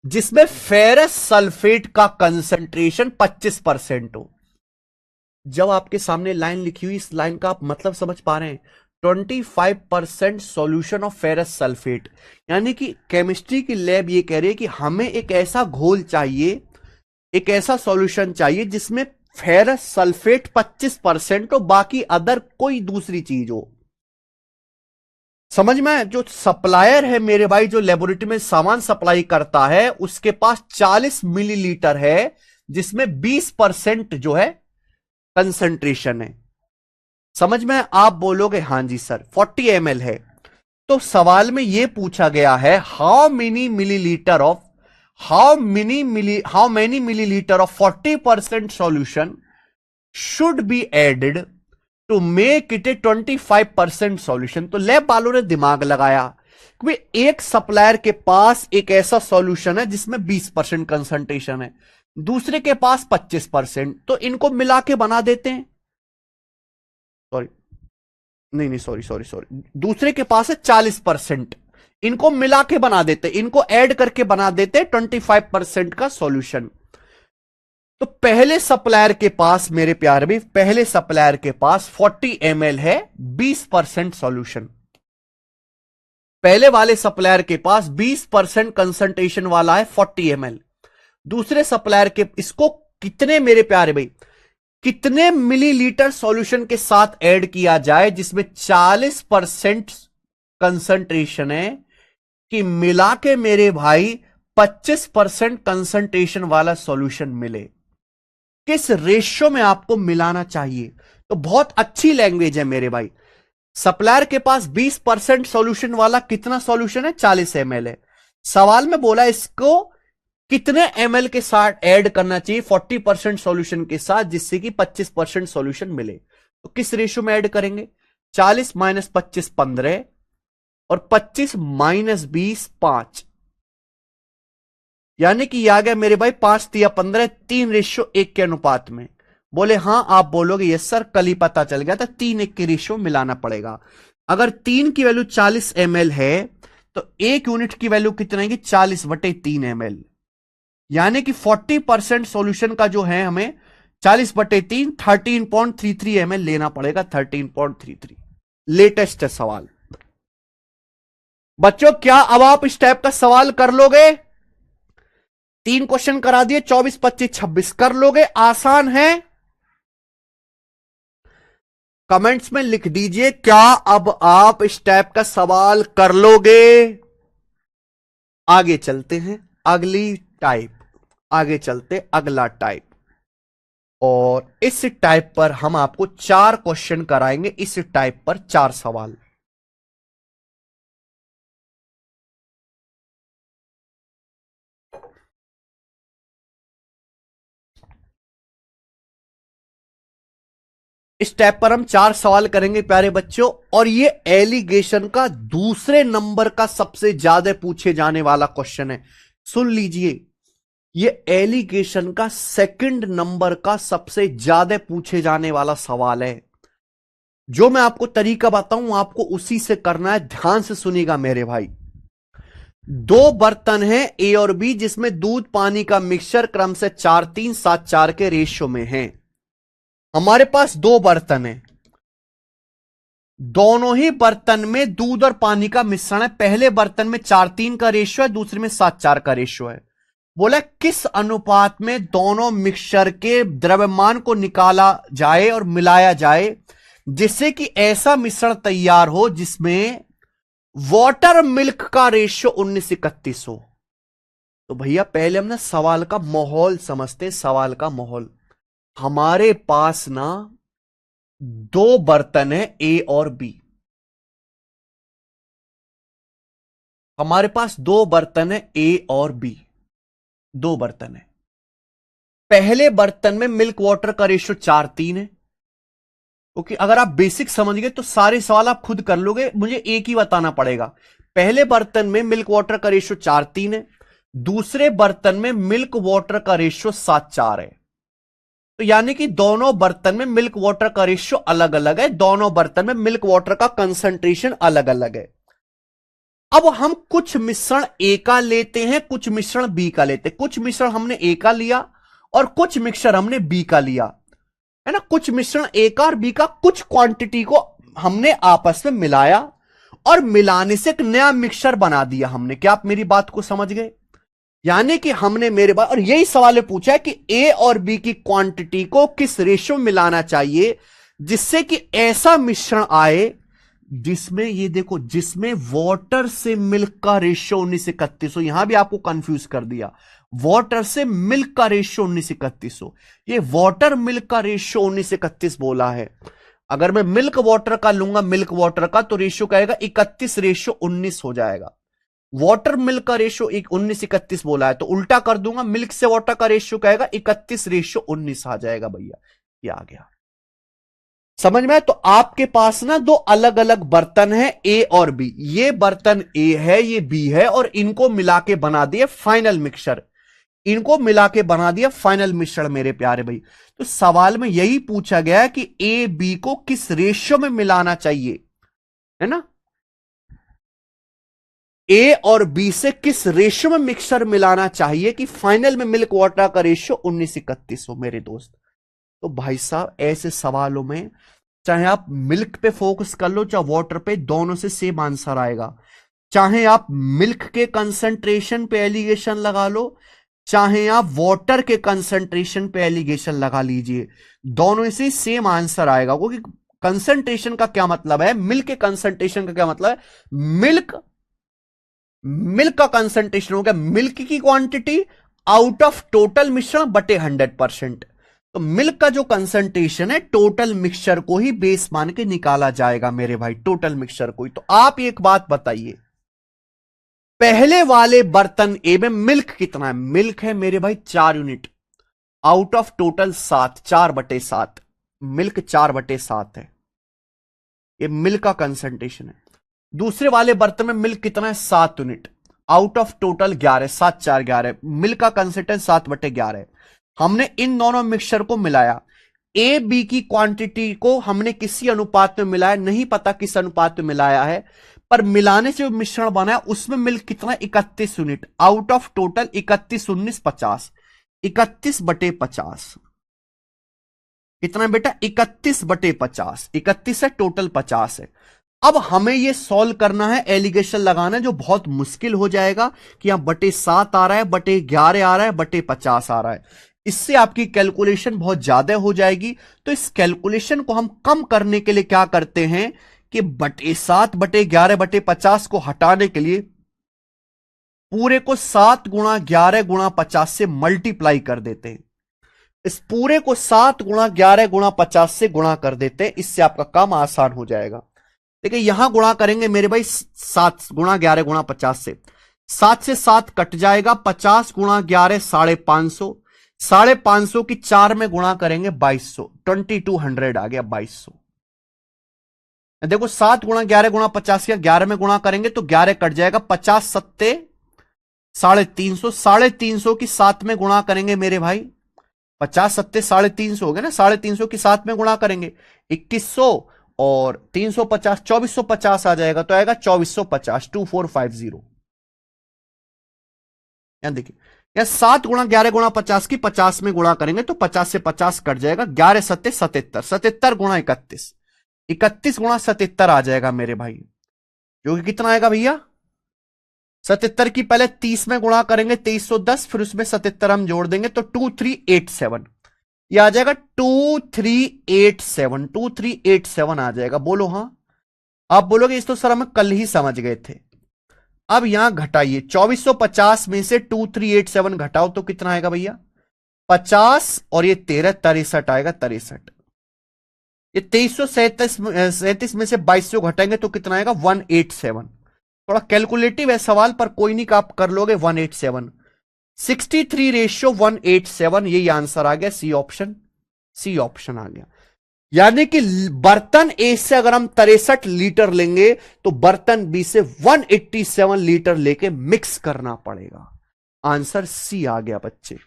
जिसमें फेरस सल्फेट का कंसंट्रेशन 25% हो। जब आपके सामने लाइन लिखी हुई, इस लाइन का आप मतलब समझ पा रहे हैं? 25% सॉल्यूशन ऑफ फेरस सल्फेट, यानी कि केमिस्ट्री की लैब ये कह रही है कि हमें एक ऐसा घोल चाहिए, एक ऐसा सॉल्यूशन चाहिए जिसमें फेरस सल्फेट 25% हो, बाकी अदर कोई दूसरी चीज हो। समझ में? जो सप्लायर है मेरे भाई, जो लेबोरेटरी में सामान सप्लाई करता है, उसके पास 40 मिलीलीटर है, जिसमें 20% जो है कंसंट्रेशन है। समझ में? आप बोलोगे हां जी सर 40 ml है। तो सवाल में यह पूछा गया है, how many millilitre of how many milliliter of 40% solution should be added to make it a 25% solution। तो लैब वालों ने दिमाग लगाया कि एक सप्लायर के पास एक ऐसा सॉल्यूशन है जिसमें 20% कंसंट्रेशन है, दूसरे के पास 25%, तो इनको मिला के बना देते हैं। सॉरी, नहीं सॉरी सॉरी सॉरी, दूसरे के पास है 40%, इनको मिला के बना देते, इनको ऐड करके बना देते 25% का सॉल्यूशन। तो पहले सप्लायर के पास, मेरे प्यारे भी, पहले सप्लायर के पास 40 ml है 20% सॉल्यूशन। पहले वाले सप्लायर के पास 20% कंसंट्रेशन वाला है 40 ml। दूसरे सप्लायर के, इसको कितने, मेरे प्यारे भाई, कितने मिलीलीटर सॉल्यूशन के साथ ऐड किया जाए जिसमें 40% कंसंट्रेशन है, कि मिला के मेरे भाई 25% कंसंट्रेशन वाला सॉल्यूशन मिले। किस रेशियो में आपको मिलाना चाहिए? तो बहुत अच्छी लैंग्वेज है मेरे भाई। सप्लायर के पास 20% सॉल्यूशन वाला कितना सॉल्यूशन है? 40 ml है। सवाल में बोला इसको कितने ml के साथ ऐड करना चाहिए 40% सॉल्यूशन के साथ, जिससे कि 25% सॉल्यूशन मिले। तो किस रेशियो में ऐड करेंगे? 40 - 25 15, और 25 - 20 5, यानी कि आ गया मेरे भाई 5 × 15, 3:1 के अनुपात में। बोले हाँ, आप बोलोगे यस सर, कल ही पता चल गया था, 3:1 के रेशियो मिलाना पड़ेगा। अगर 3 की वैल्यू 40 ml है तो 1 यूनिट की वैल्यू कितना है? 40/3 ml, यानी कि 40% सॉल्यूशन का जो है हमें 40/3 13.33 ml लेना पड़ेगा। 13.33 लेटेस्ट है सवाल। बच्चों क्या अब आप इस टाइप का सवाल कर लोगे? 3 क्वेश्चन करा दिए, 24 25 26 कर लोगे? आसान है। कमेंट्स में लिख दीजिए, क्या अब आप इस टाइप का सवाल कर लोगे? आगे चलते हैं अगली टाइप, आगे चलते अगला टाइप, और इस टाइप पर हम आपको 4 क्वेश्चन कराएंगे। इस टाइप पर 4 सवाल। इस टैब पर हम 4 सवाल करेंगे प्यारे बच्चों, और ये एलिगेशन का दूसरे नंबर का सबसे ज्यादा पूछे जाने वाला क्वेश्चन है। सुन लीजिए, ये एलिगेशन का सेकंड नंबर का सबसे ज्यादा पूछे जाने वाला सवाल है। जो मैं आपको तरीका बताऊं आपको उसी से करना है, ध्यान से सुनिएगा मेरे भाई। 2 बर्तन हैं ए और बी, जिसमें दूध पानी का मिक्सचर क्रम से 4 3 7 4 के रेशियो में है। हमारे पास 2 बर्तन हैं, दोनों ही बर्तन में दूध और पानी का मिश्रण है। पहले बर्तन में 4 3 का रेशियो है, दूसरे में 7 4 का रेशियो है। बोला किस अनुपात में दोनों मिक्सचर के द्रव्यमान को निकाला जाए और मिलाया जाए, जिससे कि ऐसा मिश्रण तैयार हो जिसमें वाटर मिल्क का रेशियो 19:31 हो। तो भैया पहले हमने सवाल का माहौल समझते हैं। सवाल का माहौल, हमारे पास ना 2 बर्तन है ए और बी। हमारे पास 2 बर्तन है ए और बी, 2 बर्तन है। पहले बर्तन में मिल्क वाटर का रेशियो 4 3 है। ओके, अगर आप बेसिक समझ गए तो सारे सवाल आप खुद कर लोगे, मुझे एक ही बताना पड़ेगा। पहले बर्तन में मिल्क वाटर का रेशियो 4 3 है, दूसरे बर्तन में मिल्क वाटर का रेशियो 7 4 है। तो यानी कि दोनों बर्तन में मिल्क वाटर का रेशियो अलग अलग है, दोनों बर्तन में मिल्क वाटर का कंसंट्रेशन अलग अलग है। अब हम कुछ मिश्रण ए का लेते हैं, कुछ मिश्रण बी का लेते हैं। कुछ मिश्रण हमने ए का लिया और कुछ मिक्सचर हमने बी का लिया, है ना। कुछ मिश्रण ए का और बी का कुछ क्वांटिटी को हमने आपस में मिलाया और मिलाने से एक नया मिक्सचर बना दिया हमने। क्या आप मेरी बात को समझ गए? यानी कि हमने मेरे बात, और यही सवाल पूछा है कि ए और बी की क्वांटिटी को किस रेशियो में मिलाना चाहिए जिससे कि ऐसा मिश्रण आए जिसमें, ये देखो, जिसमें वाटर से मिल्क का रेशियो 19:31 हो। यहां भी आपको कंफ्यूज कर दिया, वाटर से मिल्क का रेशियो 19:31 हो। ये वाटर मिल्क का रेशियो 19:31 बोला है। अगर मैं मिल्क वाटर का लूंगा, मिल्क वाटर का, तो रेशियो क्या आएगा? 31:19 हो जाएगा। वाटर मिल्क का रेशियो 19:31 बोला है, तो उल्टा कर दूंगा, मिल्क से वाटर का रेशियो कहेगा 31:19 आ जाएगा भैया, ये आ गया। समझ में आया? तो आपके पास ना दो अलग अलग बर्तन है, ए और बी। ये बर्तन ए है, ये बी है, और इनको मिला के बना दिए फाइनल मिक्सचर, इनको मिला के बना दिया फाइनल मिश्रण मेरे प्यारे भाई। तो सवाल में यही पूछा गया है कि ए बी को किस रेशियो में मिलाना चाहिए, है ना, ए और बी से किस रेशियो में मिक्सचर मिलाना चाहिए कि फाइनल में मिल्क वाटर का रेशियो 19:31 हो मेरे दोस्त। तो भाई साहब ऐसे सवालों में चाहे आप मिल्क पे फोकस कर लो चाहे वाटर पे, दोनों से सेम आंसर आएगा। चाहे आप मिल्क के कंसंट्रेशन पे एलिगेशन लगा लो, चाहे आप वाटर के कंसंट्रेशन पे एलिगेशन लगा लीजिए, दोनों से सेम आंसर आएगा। क्योंकि कंसंट्रेशन का क्या मतलब है, मिल्क के कंसंट्रेशन का क्या मतलब है, मिल्क मिल्क का कंसंट्रेशन हो गया मिल्क की क्वांटिटी आउट ऑफ टोटल मिश्रण बटे 100%। तो मिल्क का जो कंसंट्रेशन है टोटल मिक्सचर को ही बेस मान के निकाला जाएगा मेरे भाई, टोटल मिक्सचर को ही। तो आप एक बात बताइए, पहले वाले बर्तन ए में मिल्क कितना है? मिल्क है मेरे भाई 4 unit out of total 7, 4/7, milk 4/7 है, ये मिल्क का कंसंट्रेशन है। दूसरे वाले बर्तन में मिल्क कितना है? 7 unit out of total 11, 7 4 11, milk का कंसंट्रेशन 7/11। हमने इन दोनों मिक्सचर को मिलाया, ए बी की क्वांटिटी को हमने किसी अनुपात में मिलाया, नहीं पता किस अनुपात में मिलाया है, पर मिलाने से जो मिश्रण बना है उसमें मिल्क कितना है? 31 यूनिट आउट ऑफ टोटल 31 19 50, 31/50 कितना है बेटा? 31/50, 31 है टोटल 50 है। अब हमें यह सॉल्व करना है, एलिगेशन लगाना है, जो बहुत मुश्किल हो जाएगा कि यहां बटे 7 आ रहा है, बटे 11 आ रहा है, बटे 50 आ रहा है। इससे आपकी कैलकुलेशन बहुत ज्यादा हो जाएगी। तो इस कैलकुलेशन को हम कम करने के लिए क्या करते हैं कि बटे 7 बटे 11 बटे 50 को हटाने के लिए पूरे को 7 गुणा 11 गुणा 50 से मल्टीप्लाई कर देते हैं। इस पूरे को 7 गुणा 11 गुणा 50 से गुणा कर देते हैं, इससे आपका काम आसान हो जाएगा। देखिए यहां गुणा करेंगे मेरे भाई 7 गुणा 11 गुणा 50 से, 7 से 7 कट जाएगा, 50 गुणा 11 550, 550 की 4 में गुणा करेंगे 2200, 2200 आ गया 2200। देखो 7 गुणा 11 गुणा 50 का 11 में गुणा करेंगे तो 11 कट जाएगा, 50 सत्ते 350, 350 की 7 में गुणा करेंगे मेरे भाई, 50 सत्ते 350 हो गए ना, 350 की 7 में गुणा करेंगे 2100 और 350 2450 आ जाएगा, तो आएगा 2450 2450। यहां देखिए या 7 गुणा 11 गुणा 50 की 50 में गुणा करेंगे तो 50 से 50 कट जाएगा, 11 सत्ते 77, 77 गुणा 31, 31 गुणा 77 आ जाएगा मेरे भाई, जो कि कितना आएगा भैया? 77 की पहले 30 में गुणा करेंगे 2310, फिर उसमें 77 हम जोड़ देंगे तो 2387, ये आ जाएगा 2387, 2387 आ जाएगा। बोलो हां, आप बोलोगे इस तो सर हम कल ही समझ गए थे। अब यहां घटाइए, 2450 में से 2387 घटाओ तो कितना आएगा भैया? 50 और ये 13 63 आएगा, 63। ये 2337 में से 2200 घटाएंगे तो कितना आएगा? 187। थोड़ा कैलकुलेटिव है सवाल पर कोई नहीं, आप कर लोगे। 187, 63:187, यही आंसर आ गया, सी ऑप्शन, सी ऑप्शन आ गया। यानी कि बर्तन ए से अगर हम 63 लीटर लेंगे तो बर्तन बी से 187 लीटर लेके मिक्स करना पड़ेगा। आंसर सी आ गया बच्चे।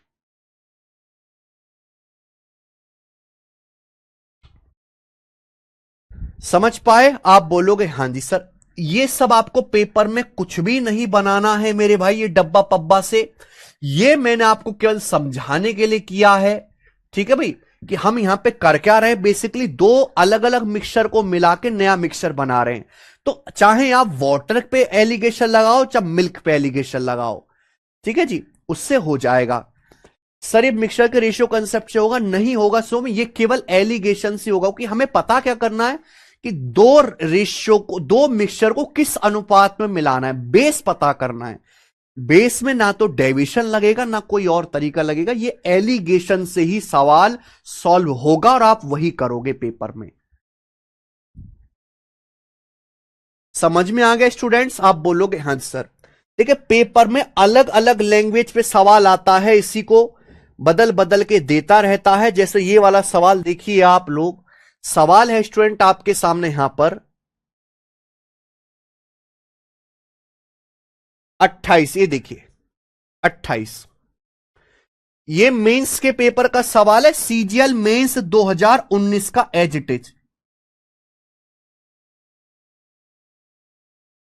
समझ पाए? आप बोलोगे हां जी सर। ये सब आपको पेपर में कुछ भी नहीं बनाना है मेरे भाई, ये डब्बा पब्बा से, ये मैंने आपको केवल समझाने के लिए किया है। ठीक है भाई, कि हम यहां पे कर क्या रहे हैं, बेसिकली दो अलग अलग मिक्सचर को मिला के नया मिक्सचर बना रहे हैं। तो चाहे आप वाटर पे एलिगेशन लगाओ चाहे मिल्क पे एलिगेशन लगाओ, ठीक है जी, उससे हो जाएगा। सर ये मिक्सचर के रेशियो कंसेप्ट से होगा? नहीं होगा। सो में ये केवल एलिगेशन से होगा कि हमें पता क्या करना है कि दो रेशियो को, दो मिक्सचर को किस अनुपात में मिलाना है, बेस पता करना है। बेस में ना तो डेविएशन लगेगा ना कोई और तरीका लगेगा, ये एलिगेशन से ही सवाल सॉल्व होगा और आप वही करोगे पेपर में। समझ में आ गया स्टूडेंट्स? आप बोलोगे हां सर। देखिए पेपर में अलग अलग लैंग्वेज पे सवाल आता है, इसी को बदल बदल के देता रहता है। जैसे ये वाला सवाल देखिए आप लोग, सवाल है स्टूडेंट आपके सामने यहां पर 28, ये देखिए 28, ये मेंस के पेपर का सवाल है, सीजीएल मेंस 2019 का as it is,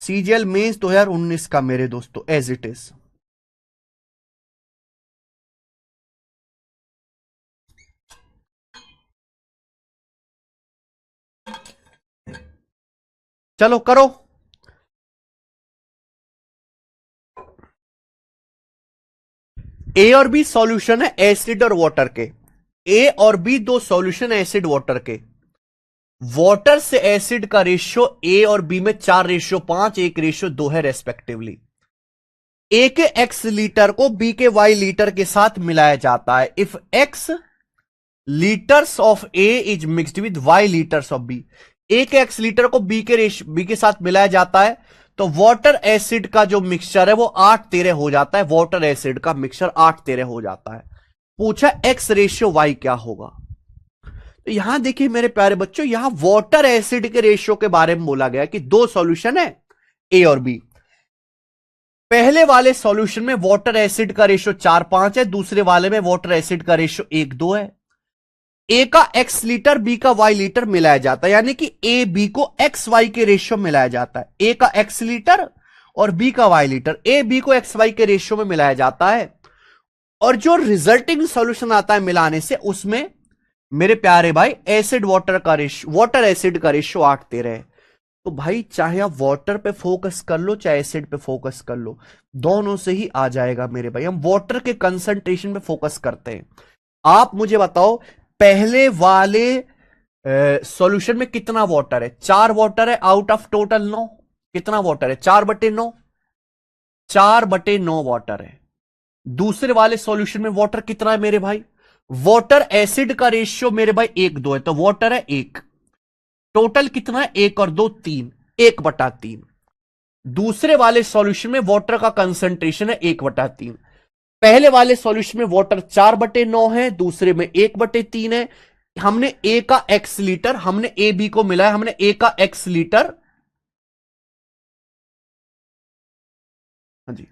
CGL mains 2019 का मेरे दोस्तों एज इट इज। चलो करो। ए और बी सॉल्यूशन है एसिड और वाटर के, ए और बी दो सॉल्यूशन एसिड वाटर के। वाटर से एसिड का रेशियो ए और बी में 4:5, 1:2 है रेस्पेक्टिवली। ए के एक्स लीटर को बी के वाई लीटर के साथ मिलाया जाता है। If X litres of A is mixed with Y litres of B, A के एक्स लीटर को बी के साथ मिलाया जाता है, तो वाटर एसिड का जो मिक्सचर है वो 8:13 हो जाता है। वाटर एसिड का मिक्सचर 8:13 हो जाता है। पूछा एक्स रेशियो वाई क्या होगा, तो यहां देखिए मेरे प्यारे बच्चों, यहां वाटर एसिड के रेशियो के बारे में बोला गया कि दो सॉल्यूशन है ए और बी। पहले वाले सॉल्यूशन में वाटर एसिड का रेशियो 4:5 है, दूसरे वाले में वाटर एसिड का रेशियो 1:2 है। ए का एक्स लीटर बी का वाई लीटर मिलाया जाता है, यानी कि ए बी को एक्स वाई के रेशियो में मिलाया जाता है। ए का एक्स लीटर और बी का वाई लीटर, ए बी को एक्स वाई के रेशियो में मिलाया जाता है, और जो रिजल्टिंग सॉल्यूशन आता है मिलाने से, उसमें मेरे प्यारे भाई एसिड वाटर का रेशियो, वाटर एसिड का रेशियो 8:13 है। तो भाई चाहे आप वाटर पे फोकस कर लो चाहे एसिड पे फोकस कर लो, दोनों से ही आ जाएगा मेरे भाई। हम वाटर के कंसंट्रेशन पे फोकस करते हैं। आप मुझे बताओ पहले वाले सॉल्यूशन में कितना वाटर है? 4 वाटर है आउट ऑफ टोटल 9। कितना वाटर है? 4/9, 4/9 वाटर है। दूसरे वाले सॉल्यूशन में वाटर कितना है मेरे भाई? वाटर एसिड का रेशियो मेरे भाई 1:2 है, तो वाटर है 1। टोटल कितना है? 1 और 2 3, 1/3। दूसरे वाले सॉल्यूशन में वाटर का कंसंट्रेशन है 1/3। पहले वाले सॉल्यूशन में वाटर 4/9 है, दूसरे में 1/3 है। हमने ए का एक्स लीटर, हमने ए बी को मिलाया, हमने ए का एक्स लीटर, हाँ जी,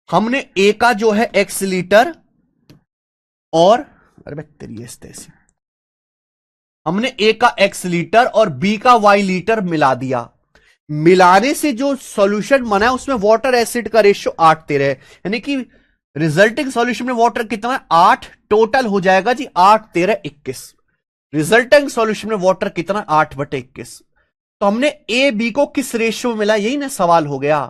हमने ए का जो है एक्स लीटर और, अरे भाई तेरी ऐसी, हमने ए का एक्स लीटर और बी का वाई लीटर मिला दिया। मिलाने से जो सॉल्यूशन बना है उसमें वाटर एसिड का रेशियो 8:13 है, यानी कि रिजल्टिंग सॉल्यूशन में वाटर कितना है? 8। टोटल हो जाएगा जी 8×13=21। रिजल्टिंग सॉल्यूशन में वाटर कितना? 8/21। तो हमने ए बी को किस रेशियो में मिला, यही ना सवाल हो गया।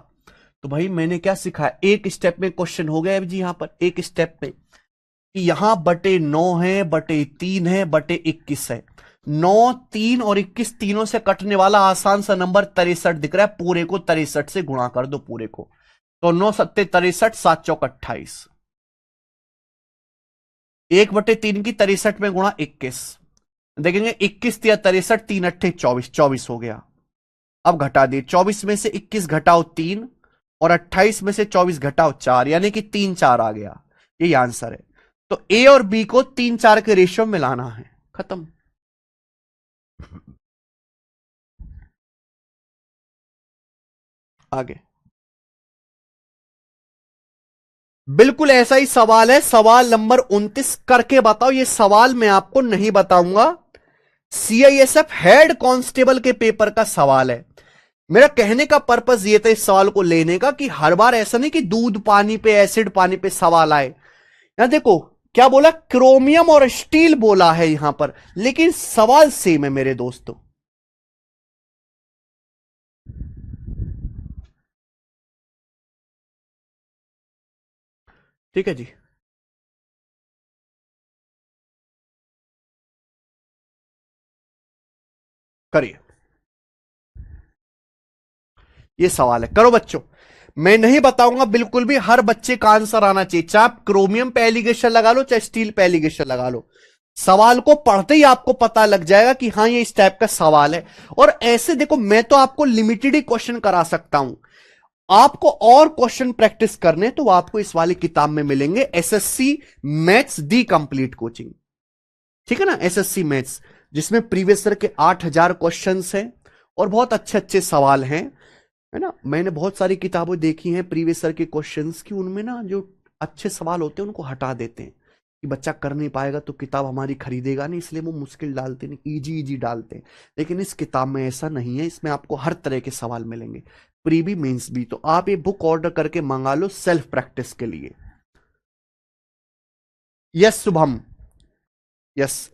तो भाई मैंने क्या सिखाया, एक स्टेप में क्वेश्चन हो गया जी, यहां पर एक स्टेप में कि यहां बटे 9 है, बटे 3 है, बटे 21 है। 9, 3 और 21 तीनों से कटने वाला आसान सा नंबर 63 दिख रहा है। पूरे को 63 से गुणा कर दो पूरे को, तो 9×7 63, 7×4 28। 1/3 की 63 में गुणा 21, देखेंगे 21 या 63, 3×8 24, 24 हो गया। अब घटा दिए, 24 में से 21 घटाओ 3 और 28 में से 24 घटाओ 4, यानी कि 3×4 आ गया। यही आंसर है। तो ए और बी को 3:4 के रेशियो में मिलाना है, खत्म। आगे बिल्कुल ऐसा ही सवाल है, सवाल नंबर 29 करके बताओ। ये सवाल मैं आपको नहीं बताऊंगा, सीआईएसएफ हेड कांस्टेबल के पेपर का सवाल है। मेरा कहने का पर्पस ये था इस सवाल को लेने का कि हर बार ऐसा नहीं कि दूध पानी पे, एसिड पानी पे सवाल आए। यहां देखो क्या बोला, क्रोमियम और स्टील बोला है यहां पर, लेकिन सवाल सेम है मेरे दोस्तों। ठीक है जी, करिए। ये सवाल है, करो बच्चों। मैं नहीं बताऊंगा बिल्कुल भी, हर बच्चे का आंसर आना चाहिए, चाहे आप क्रोमियम पे एलिगेशन लगा लो चाहे स्टील पे एलिगेशन लगा लो। सवाल को पढ़ते ही आपको पता लग जाएगा कि हां ये इस टाइप का सवाल है। और ऐसे देखो, मैं तो आपको लिमिटेड ही क्वेश्चन करा सकता हूं। आपको और क्वेश्चन प्रैक्टिस करने तो आपको इस वाली किताब में मिलेंगे, एसएससी मैथ्स दी कंप्लीट कोचिंग, ठीक है ना, एसएससी मैथ्स, जिसमें प्रीवियस ईयर के 8000 क्वेश्चंस हैं और बहुत अच्छे अच्छे सवाल हैं, है ना। मैंने बहुत सारी किताबें देखी हैं प्रीवियस ईयर के क्वेश्चंस की, उनमें ना जो अच्छे सवाल होते हैं उनको हटा देते हैं कि बच्चा कर नहीं पाएगा तो किताब हमारी खरीदेगा नहीं, इसलिए वो मुश्किल डालते नहीं, इजी इजी डालते हैं। लेकिन इस किताब में ऐसा नहीं है, इसमें आपको हर तरह के सवाल मिलेंगे, प्री भी मेंस भी। तो आप ये बुक ऑर्डर करके मंगा लो सेल्फ प्रैक्टिस के लिए। Yes Shubham, yes.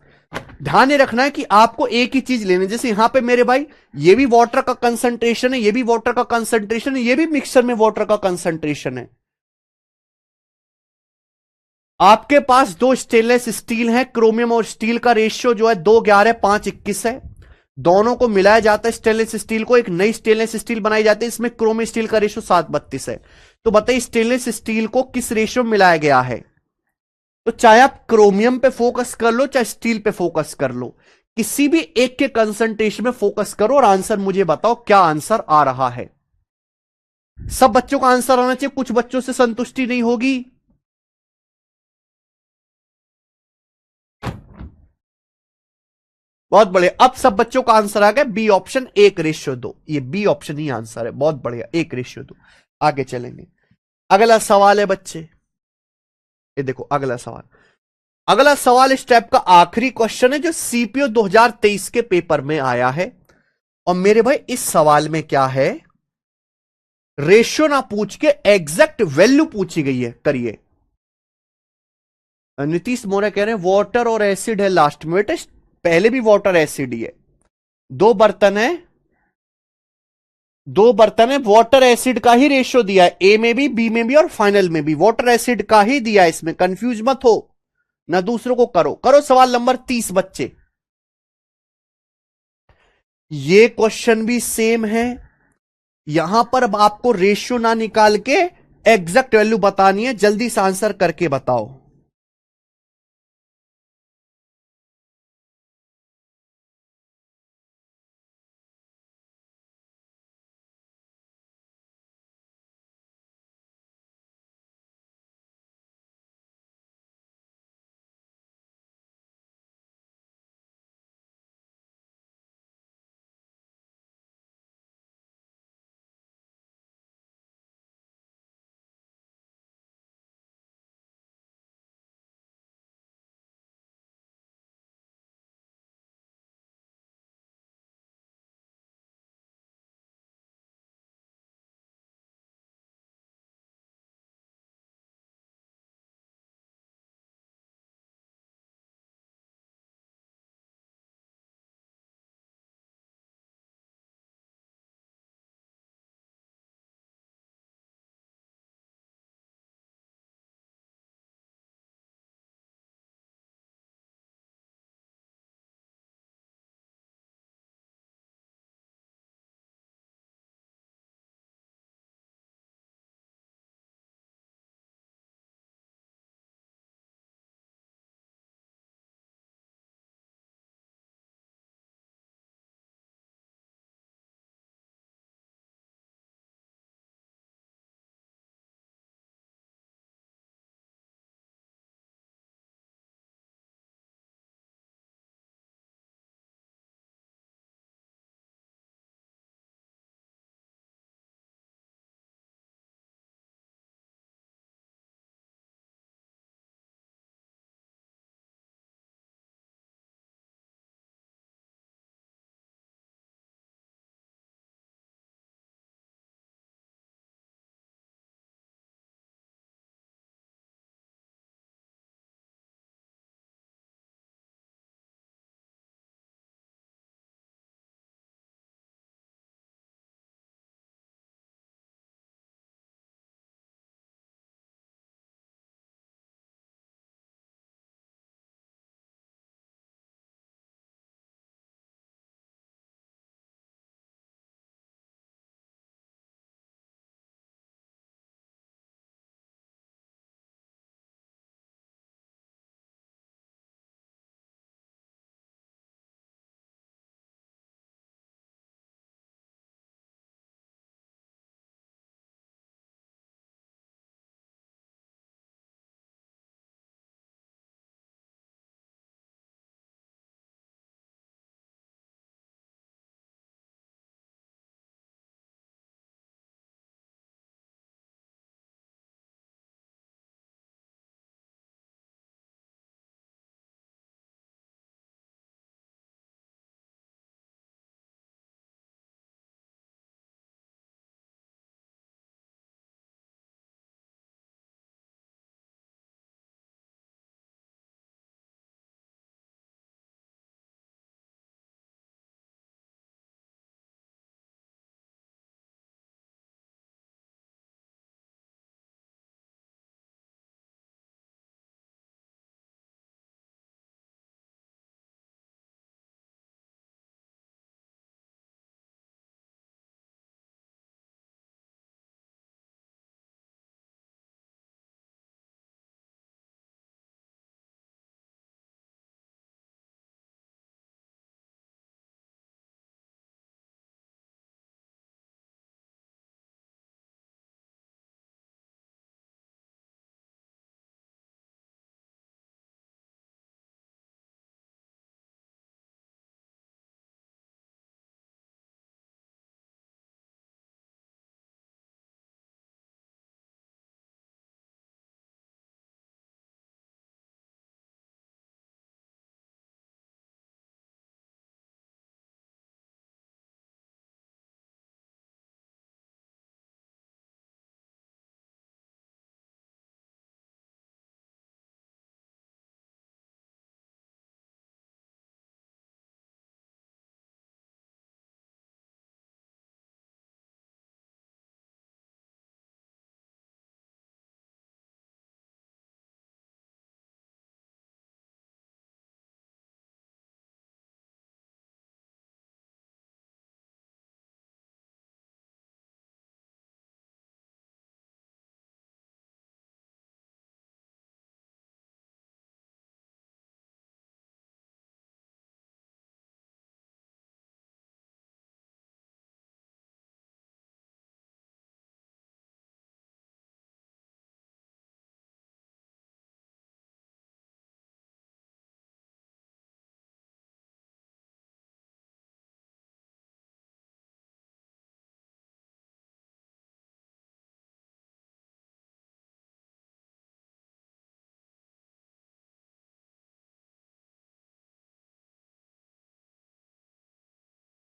ध्यान ये रखना है कि आपको एक ही चीज लेनी, जैसे यहां पे मेरे भाई ये भी वाटर का कंसंट्रेशन है, ये भी वाटर का कंसंट्रेशन है, ये भी मिक्सचर में वाटर का कंसंट्रेशन है। आपके पास दो स्टेनलेस स्टील है, क्रोमियम और स्टील का रेशियो जो है 2 11 5 21 है। दोनों को मिलाया जाता है स्टेनलेस स्टील को, एक नई स्टेनलेस स्टील बनाई जाती है, इसमें क्रोमियम स्टील का रेशियो 7 32 है। तो बताइए स्टेनलेस स्टील को किस रेशियो में मिलाया गया है। तो चाहे आप क्रोमियम पे फोकस कर लो चाहे स्टील पे फोकस कर लो, किसी भी एक के कंसंट्रेशन में फोकस करो और आंसर मुझे बताओ क्या आंसर आ रहा है। सब बच्चों का आंसर आना चाहिए, कुछ बच्चों से संतुष्टि नहीं होगी। बहुत बढ़िया, अब सब बच्चों का आंसर आ गया बी ऑप्शन, 1:2। ये बी ऑप्शन ही आंसर है, बहुत बढ़िया, 1:2। आगे चलेंगे, अगला सवाल है बच्चे, ये देखो अगला सवाल। अगला सवाल इस टाइप का आखिरी क्वेश्चन है जो सीपीओ 2023 के पेपर में आया है। और मेरे भाई इस सवाल में क्या है, रेशियो ना पूछ के एग्जैक्ट वैल्यू पूछी गई है, करिए। नीतीश मौर्य कह रहे हैं वाटर और एसिड है लास्ट में, बेटे पहले भी वाटर एसिड ही है। दो बर्तन है, दो बर्तन है, वाटर एसिड का ही रेशियो दिया है, ए में भी बी में भी और फाइनल में भी वाटर एसिड का ही दिया है, इसमें कंफ्यूज मत हो ना, दूसरों को करो। करो सवाल नंबर 30 बच्चे। ये क्वेश्चन भी सेम है, यहां पर अब आपको रेशियो ना निकाल के एग्जैक्ट वैल्यू बतानी है, जल्दी से आंसर करके बताओ।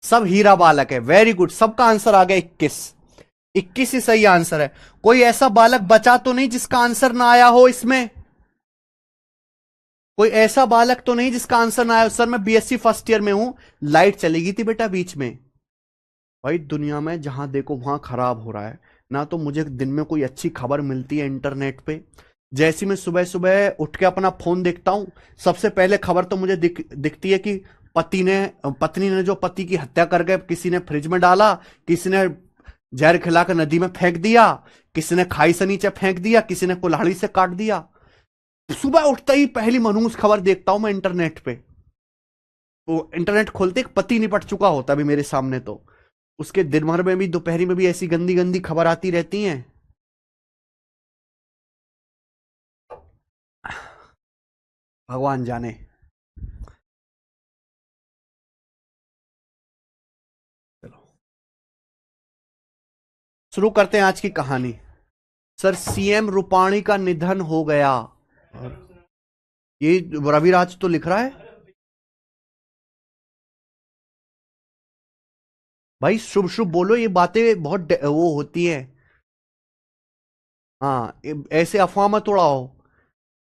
सब हीरा बालक है। वेरी गुड, सबका आंसर आ गया 21। 21 ही सही आंसर है। कोई ऐसा बालक बचा तो नहीं जिसका आंसर ना आया हो इसमें? कोई ऐसा बालक तो नहीं जिसका आंसर ना आया? सर मैं बीएससी फर्स्ट ईयर में हूं, लाइट चली गई थी बेटा बीच में। भाई दुनिया में जहां देखो वहां खराब हो रहा है ना। तो मुझे दिन में कोई अच्छी खबर मिलती है इंटरनेट पे, जैसी मैं सुबह सुबह उठ के अपना फोन देखता हूं, सबसे पहले खबर तो मुझे दिखती है कि पत्नी ने जो पति की हत्या कर गए, किसी ने फ्रिज में डाला, किसी ने जहर खिलाकर नदी में फेंक दिया, किसी ने खाई से नीचे फेंक दिया, किसी ने कुल्हाड़ी से काट दिया। सुबह उठते ही पहली मनहूस खबर देखता हूं मैं इंटरनेट पे। तो इंटरनेट खोलते एक पति निपट चुका होता भी मेरे सामने, तो उसके दिन भर में भी दोपहरी में भी ऐसी गंदी गंदी खबर आती रहती हैं। भगवान जाने। चलो शुरू करते हैं आज की कहानी। सर सीएम रूपाणी का निधन हो गया। ये रविराज तो लिख रहा है भाई, शुभ शुभ बोलो, ये बातें बहुत वो होती हैं। हाँ ऐसे अफवाह मत उड़ाओ।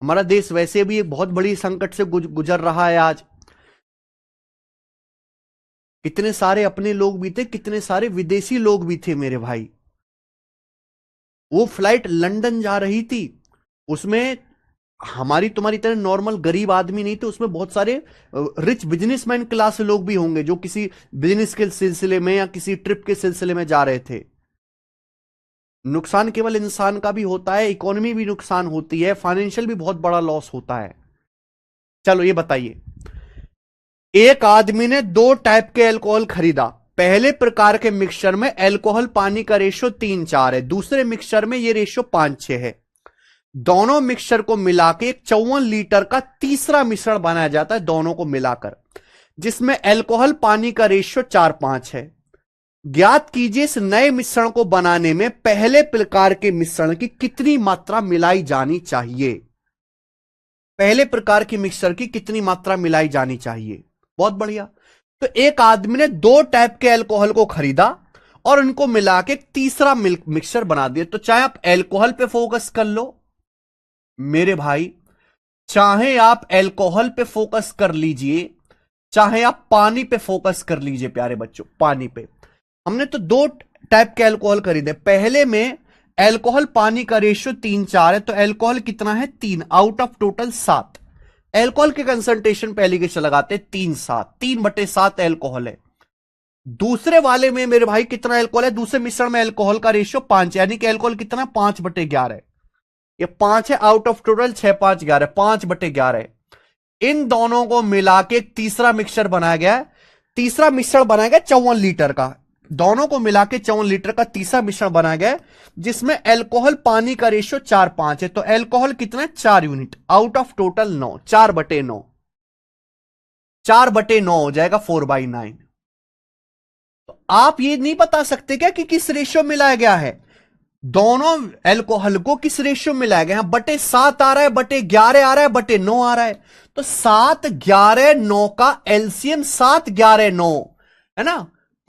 हमारा देश वैसे भी एक बहुत बड़ी संकट से गुजर रहा है आज। कितने सारे अपने लोग भी थे, कितने सारे विदेशी लोग भी थे मेरे भाई। वो फ्लाइट लंदन जा रही थी, उसमें हमारी तुम्हारी तरह नॉर्मल गरीब आदमी नहीं थे, उसमें बहुत सारे रिच बिजनेसमैन क्लास लोग भी होंगे जो किसी बिजनेस के सिलसिले में या किसी ट्रिप के सिलसिले में जा रहे थे। नुकसान केवल इंसान का भी होता है, इकोनॉमी भी नुकसान होती है, फाइनेंशियल भी बहुत बड़ा लॉस होता है। चलो ये बताइए, एक आदमी ने 2 टाइप के अल्कोहल खरीदा। पहले प्रकार के मिक्सचर में अल्कोहल पानी का रेशो 3:4 है, दूसरे मिक्सचर में यह रेशो 5:6 है। दोनों मिक्सचर को मिलाकर एक 54 लीटर का तीसरा मिश्रण बनाया जाता है, दोनों को मिलाकर, जिसमें अल्कोहल पानी का रेशियो 4:5 है। ज्ञात कीजिए इस नए मिश्रण को बनाने में पहले प्रकार के मिश्रण की कितनी मात्रा मिलाई जानी चाहिए। पहले प्रकार की मिक्सचर की कितनी मात्रा मिलाई जानी चाहिए। बहुत बढ़िया। तो एक आदमी ने 2 टाइप के अल्कोहल को खरीदा और उनको मिला के एक तीसरा मिक्सचर बना दिया। तो चाहे आप अल्कोहल पे फोकस कर लो मेरे भाई, चाहे आप अल्कोहल पे फोकस कर लीजिए, चाहे आप पानी पे फोकस कर लीजिए प्यारे बच्चों, पानी पे। हमने तो 2 टाइप के अल्कोहल खरीदे। पहले में अल्कोहल पानी का रेशियो 3:4 है, तो अल्कोहल कितना है 3 आउट ऑफ टोटल 7। अल्कोहल के कंसंट्रेशन पे एलिगेशन लगाते 3:7, 3/7 अल्कोहल है। दूसरे वाले में मेरे भाई कितना अल्कोहल है, दूसरे मिश्रण में अल्कोहल का रेशियो 5, यानी कि अल्कोहल कितना 5/11 है। ये 5 है आउट ऑफ टोटल 6, 5, 11, 5/11। इन दोनों को मिला के तीसरा मिक्सचर बनाया गया। तीसरा मिश्रण बनाया गया 54 लीटर का। दोनों को मिला के 54 लीटर का तीसरा मिश्रण बनाया गया, जिसमें अल्कोहल पानी का रेशियो 4:5 है। तो अल्कोहल कितना है 4 यूनिट आउट ऑफ टोटल 9, 4/9, 4/9 हो जाएगा 4/9। तो आप ये नहीं बता सकते क्या कि किस रेशियो मिलाया गया है? दोनों अल्कोहल को किस रेशियो मिलाया गया? 7 आ रहा है, 11 आ रहा है, 9 आ रहा है। तो 7, 11, 9 का एलसीएम 7, 11, 9 है ना,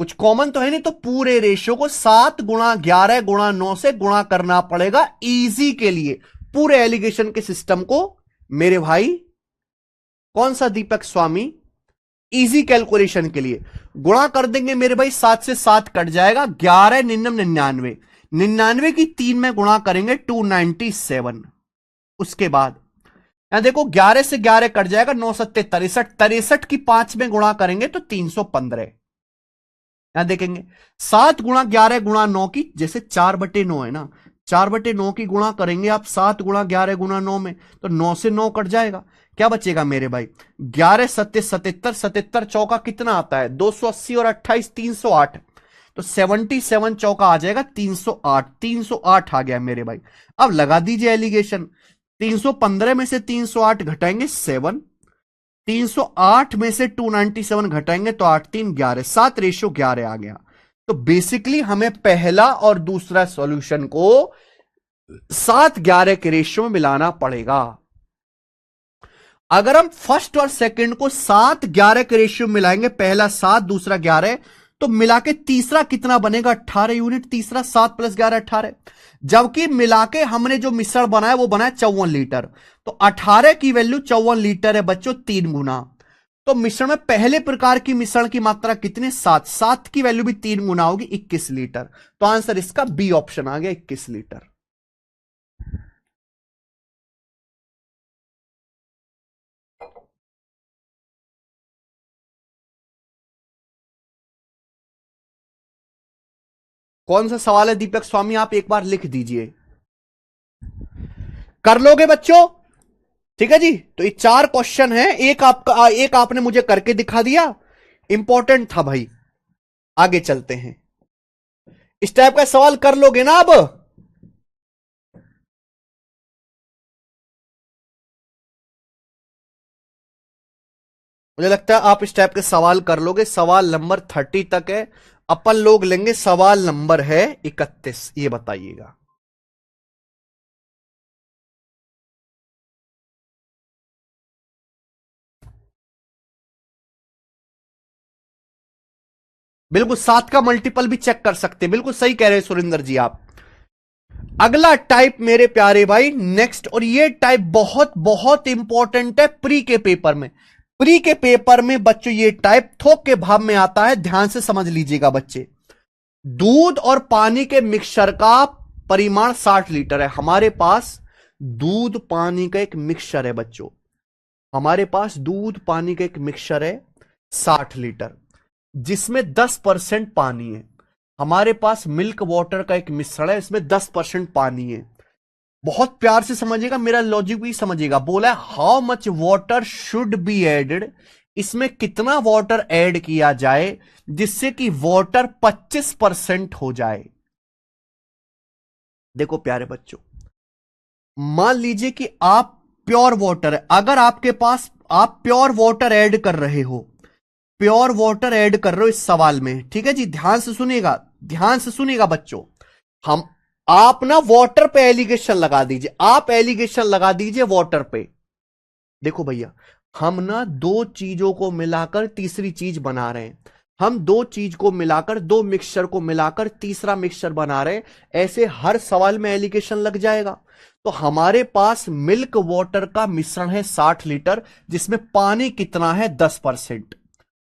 कुछ कॉमन तो है नहीं। तो पूरे रेशियो को 7 गुणा 11 गुणा 9 से गुणा करना पड़ेगा इजी के लिए, पूरे एलिगेशन के सिस्टम को मेरे भाई। कौन सा दीपक स्वामी? इजी कैलकुलेशन के लिए गुणा कर देंगे मेरे भाई, 7 से 7 कट जाएगा, 11 99 99, 99 की 3 में गुणा करेंगे 297। उसके बाद यहां देखो 11 से 11 कट जाएगा, 9 7 63, 63 की 5 में गुणा करेंगे तो 315। यहां देखेंगे 7 गुणा 11 गुणा 9 की, जैसे 4/9 है ना, 4/9 की गुणा करेंगे आप 7 गुणा 11 गुणा 9 में, तो 9 से 9 कट जाएगा। क्या बचेगा मेरे भाई? 11 7 77, 77 चौका कितना आता है 280 और 28 308, तो 77 चौका आ जाएगा 308, 308 आ गया मेरे भाई। अब लगा दीजिए एलिगेशन, 315 में से 308 घटाएंगे 7, 308 में से 297 घटाएंगे तो 8 3 11, 7:11 आ गया। तो बेसिकली हमें पहला और दूसरा सॉल्यूशन को 7 11 के रेशियो में मिलाना पड़ेगा। अगर हम फर्स्ट और सेकंड को 7-11 के रेशियो मिलाएंगे, पहला 7 दूसरा 11, तो मिला के तीसरा कितना बनेगा? 18 यूनिट। तीसरा 7 + 11 18। जबकि मिला के हमने जो मिश्रण बनाया वो बनाया 54 लीटर। तो 18 की वैल्यू 54 लीटर है बच्चों, 3 गुना। तो मिश्रण में पहले प्रकार की मिश्रण की मात्रा कितने? 7। 7 की वैल्यू भी 3 गुना होगी, 21 लीटर। तो आंसर इसका बी ऑप्शन आ गया, 21 लीटर। कौन सा सवाल है दीपक स्वामी? आप एक बार लिख दीजिए। कर लोगे बच्चों? ठीक है जी। तो ये 4 क्वेश्चन है, एक आपने मुझे करके दिखा दिया, इंपॉर्टेंट था भाई। आगे चलते हैं। इस टाइप का सवाल कर लोगे ना अब? मुझे लगता है आप इस टाइप के सवाल कर लोगे। सवाल नंबर 30 तक है, अपन लोग लेंगे सवाल नंबर है 31। ये बताइएगा। बिल्कुल 7 का मल्टीपल भी चेक कर सकते हैं, बिल्कुल सही कह रहे हैं सुरेंद्र जी आप। अगला टाइप मेरे प्यारे भाई, नेक्स्ट, और ये टाइप बहुत बहुत इंपॉर्टेंट है प्री के पेपर में। प्री के पेपर में बच्चों ये टाइप थोक के भाव में आता है, ध्यान से समझ लीजिएगा बच्चे। दूध और पानी के मिक्सचर का परिमाण 60 लीटर है। हमारे पास दूध पानी का एक मिक्सचर है बच्चों, हमारे पास दूध पानी का एक मिक्सचर है 60 लीटर, जिसमें 10% पानी है। हमारे पास मिल्क वाटर का एक मिश्रण है, इसमें 10% पानी है। बहुत प्यार से समझिएगा, मेरा लॉजिक भी समझिएगा। बोला है how much water should be added, इसमें कितना वाटर ऐड किया जाए जिससे कि वाटर 25% हो जाए। देखो प्यारे बच्चों, मान लीजिए कि आप प्योर वाटर है, अगर आपके पास आप प्योर वाटर ऐड कर रहे हो, प्योर वाटर ऐड कर रहे हो इस सवाल में, ठीक है जी, ध्यान से सुनिएगा, ध्यान से सुनिएगा बच्चों। हम आप ना वाटर पे एलिगेशन लगा दीजिए, आप एलिगेशन लगा दीजिए वाटर पे। देखो भैया, हम ना दो चीजों को मिलाकर तीसरी चीज बना रहे हैं। हम दो चीज को मिलाकर, दो मिक्सचर को मिलाकर तीसरा मिक्सचर बना रहे हैं। ऐसे हर सवाल में एलिगेशन लग जाएगा। तो हमारे पास मिल्क वाटर का मिश्रण है 60 लीटर, जिसमें पानी कितना है? 10%।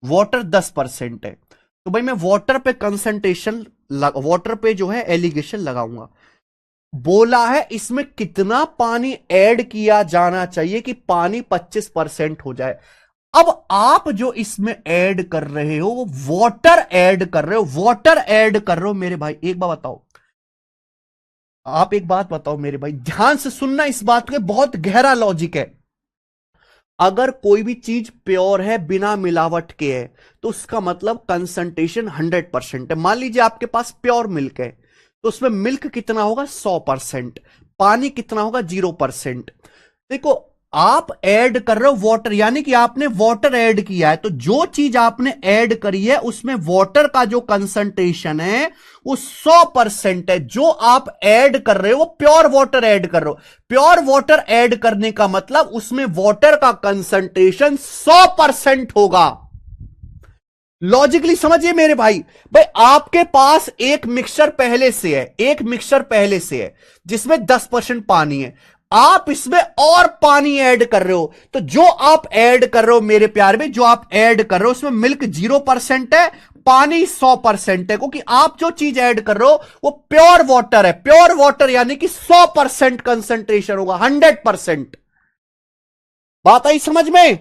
वाटर 10% है। तो भाई मैं वाटर पे कंसंट्रेशन, वाटर पे जो है एलिगेशन लगाऊंगा। बोला है इसमें कितना पानी ऐड किया जाना चाहिए कि पानी 25% हो जाए। अब आप जो इसमें ऐड कर रहे हो वो वाटर ऐड कर रहे हो, वाटर ऐड कर रहे हो मेरे भाई। एक बात बताओ, आप एक बात बताओ मेरे भाई, ध्यान से सुनना, इस बात के बहुत गहरा लॉजिक है। अगर कोई भी चीज प्योर है, बिना मिलावट के है, तो उसका मतलब कंसंट्रेशन 100% है। मान लीजिए आपके पास प्योर मिल्क है, तो उसमें मिल्क कितना होगा? 100%। पानी कितना होगा? 0%। देखो, आप ऐड कर रहे हो वाटर, यानी कि आपने वाटर ऐड किया है, तो जो चीज आपने ऐड करी है उसमें वाटर का जो कंसंट्रेशन है वो 100% है। जो आप ऐड कर रहे हो वो प्योर वाटर ऐड कर रहे हो। प्योर वाटर ऐड करने का मतलब उसमें वाटर का कंसंट्रेशन 100% होगा। लॉजिकली समझिए मेरे भाई। भाई आपके पास एक मिक्सचर पहले से है, एक मिक्सचर पहले से है जिसमें 10% पानी है। आप इसमें और पानी ऐड कर रहे हो, तो जो आप ऐड कर रहे हो मेरे प्यार में, जो आप ऐड कर रहे हो उसमें मिल्क 0% है, पानी 100% है, क्योंकि आप जो चीज ऐड कर रहे हो वो प्योर वाटर है। प्योर वाटर यानी कि 100% कंसंट्रेशन होगा, 100%। बात आई समझ में?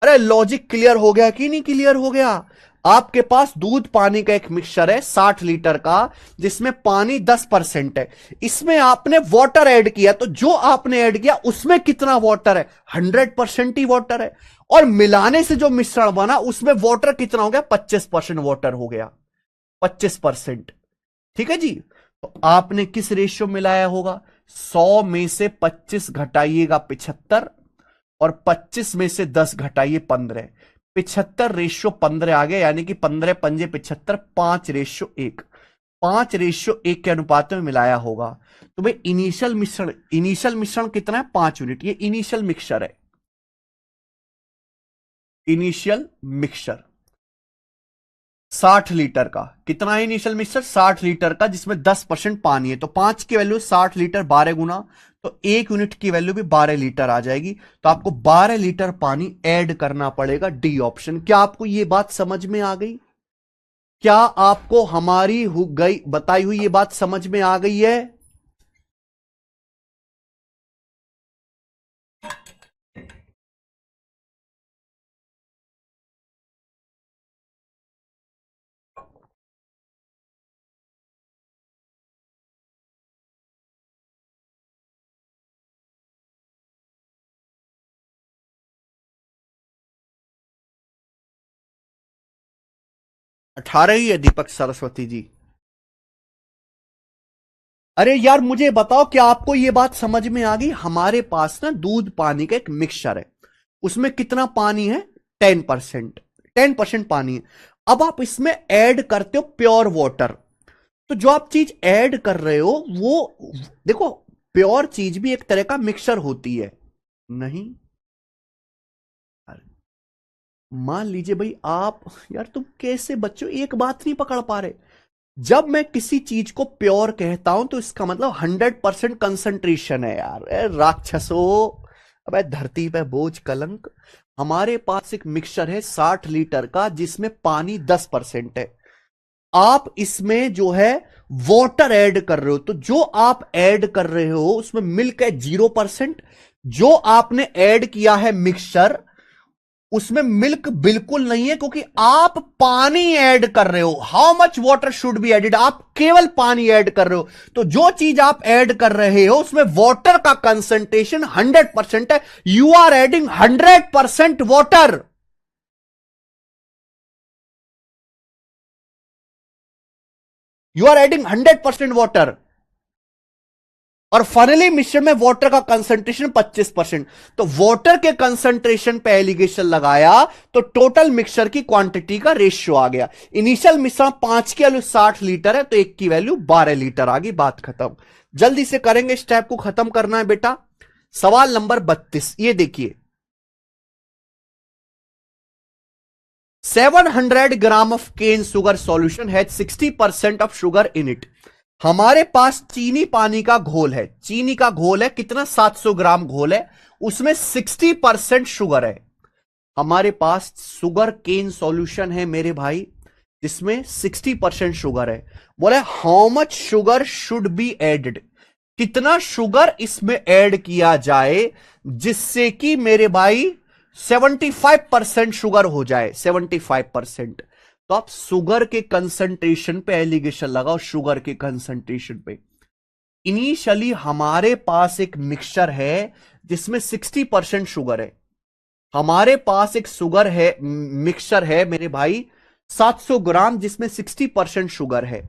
अरे लॉजिक क्लियर हो गया कि नहीं क्लियर हो गया? आपके पास दूध पानी का एक मिक्सचर है 60 लीटर का, जिसमें पानी 10% है। इसमें आपने वाटर ऐड किया, तो जो आपने ऐड किया उसमें कितना वाटर है? 100% ही वाटर है। और मिलाने से जो मिश्रण बना उसमें वाटर कितना हो गया? 25% वाटर हो गया, 25%। ठीक है जी। तो आपने किस रेशियो मिलाया होगा? 100 में से 25 घटाइएगा 75, और 25 में से 10 घटाइए 15। 75 रेशियो 15 आ गया, यानी कि 15 पंजे 75, 5 रेशियो 1। 5:1 के अनुपात में मिलाया होगा। तो भाई इनिशियल मिश्रण कितना है? 5 यूनिट। ये इनिशियल मिक्सचर है, इनिशियल मिक्सचर 60 लीटर का। कितना है इनिशियल मिक्सचर? 60 लीटर का, जिसमें 10% पानी है। तो 5 की वैल्यू 60 लीटर 12 गुना, तो 1 यूनिट की वैल्यू भी 12 लीटर आ जाएगी। तो आपको 12 लीटर पानी ऐड करना पड़ेगा, डी ऑप्शन। क्या आपको यह बात समझ में आ गई? क्या आपको हमारी बताई हुई ये बात समझ में आ गई है? 18 ही है दीपक सरस्वती जी। अरे यार मुझे बताओ, क्या आपको यह बात समझ में आ गई? हमारे पास ना दूध पानी का एक मिक्सचर है, उसमें कितना पानी है? 10%। 10% पानी है। अब आप इसमें ऐड करते हो प्योर वाटर। तो जो आप चीज ऐड कर रहे हो वो, देखो, प्योर चीज भी एक तरह का मिक्सचर होती है। नहीं, मान लीजिए भाई आप, यार तुम कैसे बच्चों एक बात नहीं पकड़ पा रहे। जब मैं किसी चीज को प्योर कहता हूं तो इसका मतलब 100% कंसंट्रेशन है यार। राक्षसो, अब धरती पे बोझ कलंक। हमारे पास एक मिक्सचर है 60 लीटर का, जिसमें पानी 10% है। आप इसमें जो है वाटर ऐड कर रहे हो, तो जो आप ऐड कर रहे हो उसमें मिल्क है 0%। जो आपने ऐड किया है मिक्सचर, उसमें मिल्क बिल्कुल नहीं है, क्योंकि आप पानी ऐड कर रहे हो। How much water should be added? आप केवल पानी ऐड कर रहे हो। तो जो चीज आप ऐड कर रहे हो उसमें वाटर का कंसंट्रेशन 100% है। You are adding 100% water. You are adding 100% water. और फाइनली मिश्रण में वाटर का कंसंट्रेशन 25%। तो वाटर के कंसंट्रेशन पे एलिगेशन लगाया तो टोटल मिक्सचर की क्वांटिटी का रेशियो आ गया। इनिशियल मिश्रण 5 की वैल्यू 60 लीटर है, तो 1 की वैल्यू 12 लीटर आ गई। बात खत्म। जल्दी से करेंगे, स्टेप को खत्म करना है बेटा। सवाल नंबर 32, ये देखिए। 700 gram of cane sugar solution has 60% of sugar in it. हमारे पास चीनी पानी का घोल है। चीनी का घोल है कितना? 700 ग्राम घोल है, उसमें 60% शुगर है। हमारे पास शुगर केन सॉल्यूशन है मेरे भाई, जिसमें 60% शुगर है। बोले how much sugar should be added? कितना शुगर इसमें ऐड किया जाए जिससे कि मेरे भाई 75% शुगर हो जाए। 75%। तो आप शुगर के कंसंट्रेशन पे एलिगेशन लगाओ, शुगर के कंसंट्रेशन पे। इनिशियली हमारे पास एक मिक्सचर है जिसमें 60% शुगर है। हमारे पास एक शुगर है, मिक्सचर है मेरे भाई 700 ग्राम, जिसमें 60% शुगर है।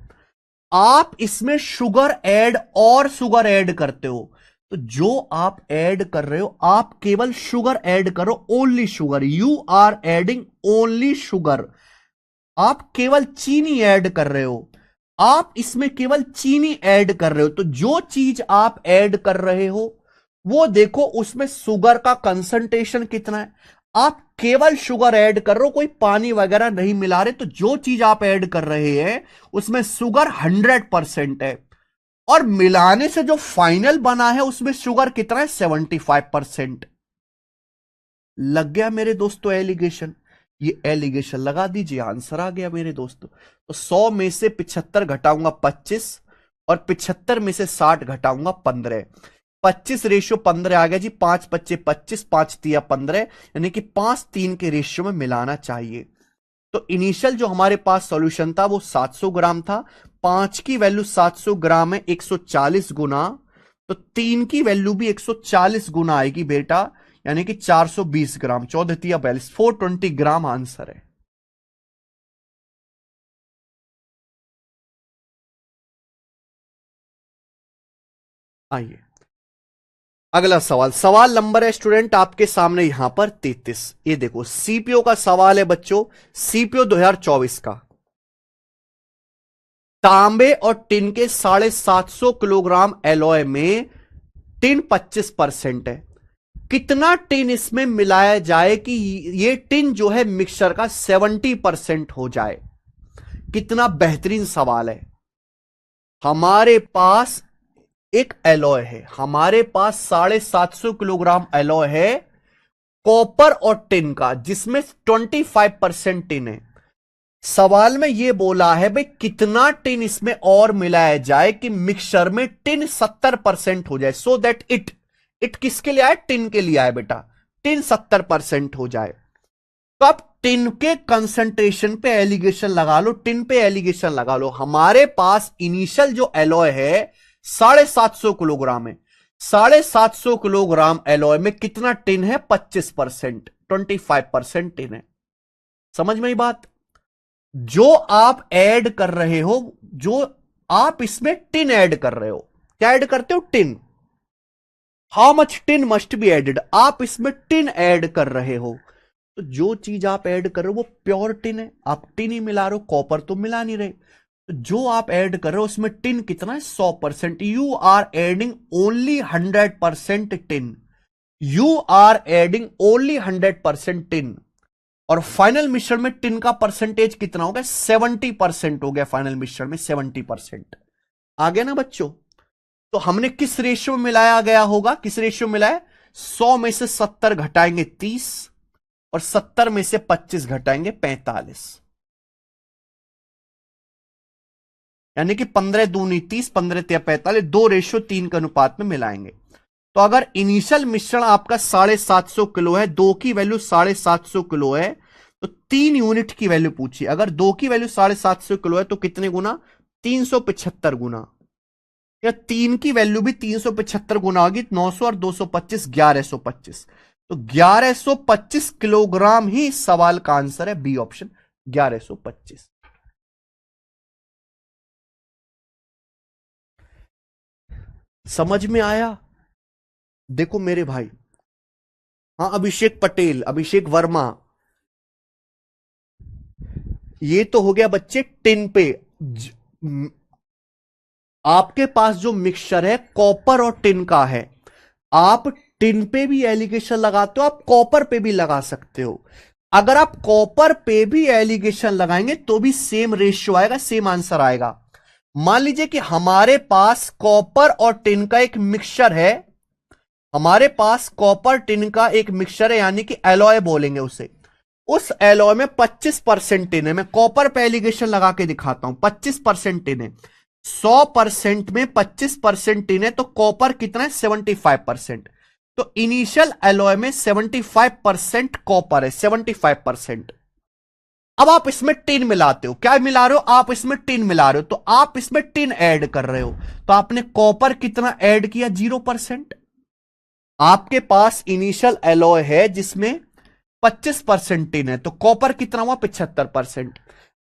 आप इसमें शुगर ऐड और शुगर ऐड करते हो। तो जो आप ऐड कर रहे हो, आप केवल शुगर ऐड करो, only sugar. You are adding only sugar. आप केवल चीनी ऐड कर रहे हो। आप इसमें केवल चीनी ऐड कर रहे हो। तो जो चीज आप ऐड कर रहे हो वो देखो, उसमें शुगर का कंसंट्रेशन कितना है। आप केवल शुगर ऐड कर रहे हो, कोई पानी वगैरह नहीं मिला रहे। तो जो चीज आप ऐड कर रहे हैं उसमें शुगर 100% है, और मिलाने से जो फाइनल बना है उसमें शुगर कितना है? 75%। लग गया मेरे दोस्तों एलिगेशन? ये एलिगेशन लगा दीजिए, आंसर आ गया मेरे दोस्तों। तो 100 में से 75 घटाऊंगा 25, और 75 में से 60 घटाऊंगा 15। 25:15 आ गया जी। 5 25 25, 5 तिया 15, यानी कि 5 3 के रेशियो में मिलाना चाहिए। तो इनिशियल जो हमारे पास सॉल्यूशन था वो 700 ग्राम था। 5 की वैल्यू 700 ग्राम है, 140 गुना। तो 3 की वैल्यू भी 140 गुना आएगी बेटा, यानी कि 420 ग्राम। 14 तिया 42, 420 ग्राम आंसर है। आइए अगला सवाल। सवाल नंबर है स्टूडेंट आपके सामने यहां पर 33। ये देखो, सीपीओ का सवाल है बच्चों, सीपीओ 2024 का। तांबे और टिन के 750 किलोग्राम एलॉय में टिन 25% है। कितना टिन इसमें मिलाया जाए कि ये टिन जो है मिक्सचर का 70% हो जाए? कितना बेहतरीन सवाल है। हमारे पास एक एलॉय है, हमारे पास 750 किलोग्राम एलॉय है कॉपर और टिन का, जिसमें 25% टिन है। सवाल में यह बोला है भाई कितना टिन इसमें और मिलाया जाए कि मिक्सचर में टिन 70% हो जाए, सो दैट इट किसके लिए आए? टिन के लिए आए बेटा, टिन 70% हो जाए। तो आप टिन के कंसंट्रेशन पे एलिगेशन लगा लो, टिन पे एलिगेशन लगा लो। हमारे पास इनिशियल जो एलॉय है 750 किलोग्राम है, 750 किलोग्राम एलॉय में कितना टिन है? 25%, 25% टिन है। समझ में ही बात? जो आप ऐड कर रहे हो, जो आप इसमें टिन ऐड कर रहे हो, क्या ऐड करते हो? Tin. How much tin must be added? आप इसमें टिन ऐड कर रहे हो, तो जो चीज आप ऐड कर रहे हो वो प्योर टिन है। आप टिन ही मिला रहे हो, कॉपर तो मिला नहीं रहे। तो जो आप ऐड कर रहे हो उसमें टिन कितना है? 100%। You are adding only 100% tin, you are adding only 100% tin. और फाइनल मिश्रण में टिन का परसेंटेज कितना हो गया? 70% हो गया फाइनल मिश्रण में, 70%। आ गया ना बच्चों? तो हमने किस रेशियो में मिलाया गया होगा? किस रेशियो में मिलाया? 100 में से 70 घटाएंगे 30, और 70 में से 25 घटाएंगे 45, यानी कि 15 दूनी 30, 15 तिया 45, 2:3 के अनुपात में मिलाएंगे। तो अगर इनिशियल मिश्रण आपका 750 किलो है, 2 की वैल्यू 750 किलो है, तो 3 यूनिट की वैल्यू पूछिए। अगर 2 की वैल्यू 750 किलो है तो कितने गुना? 375 गुना। या 3 की वैल्यू भी 375 गुना होगी, 900 और 225, 1125। तो 1125 किलोग्राम ही सवाल का आंसर है, बी ऑप्शन 1125। समझ में आया? देखो मेरे भाई, हाँ अभिषेक पटेल, अभिषेक वर्मा, ये तो हो गया बच्चे टिन पे। आपके पास जो मिक्सचर है कॉपर और टिन का है, आप टिन पे भी एलिगेशन लगाते हो, आप कॉपर पे भी लगा सकते हो। अगर आप कॉपर पे भी एलिगेशन लगाएंगे तो भी सेम रेशियो आएगा, सेम आंसर आएगा। मान लीजिए कि हमारे पास कॉपर और टिन का एक मिक्सचर है, हमारे पास कॉपर टिन का एक मिक्सचर है, यानी कि एलॉय बोलेंगे उसे। उस एलॉय में 25% टिन है। मैं कॉपर पे एलिगेशन लगा के दिखाता हूं। 25% टिन है, 100% में 25% टिन है, तो कॉपर कितना है? 75%। तो इनिशियल एलॉय में 75% कॉपर है, 75%। अब आप इसमें टिन मिलाते हो, क्या मिला रहे हो? आप इसमें टिन मिला रहे हो, तो आप इसमें टिन ऐड कर रहे हो, तो आपने कॉपर कितना ऐड किया? 0%। आपके पास इनिशियल एलॉय है जिसमें 25% टिन है, तो कॉपर कितना हुआ? 75%।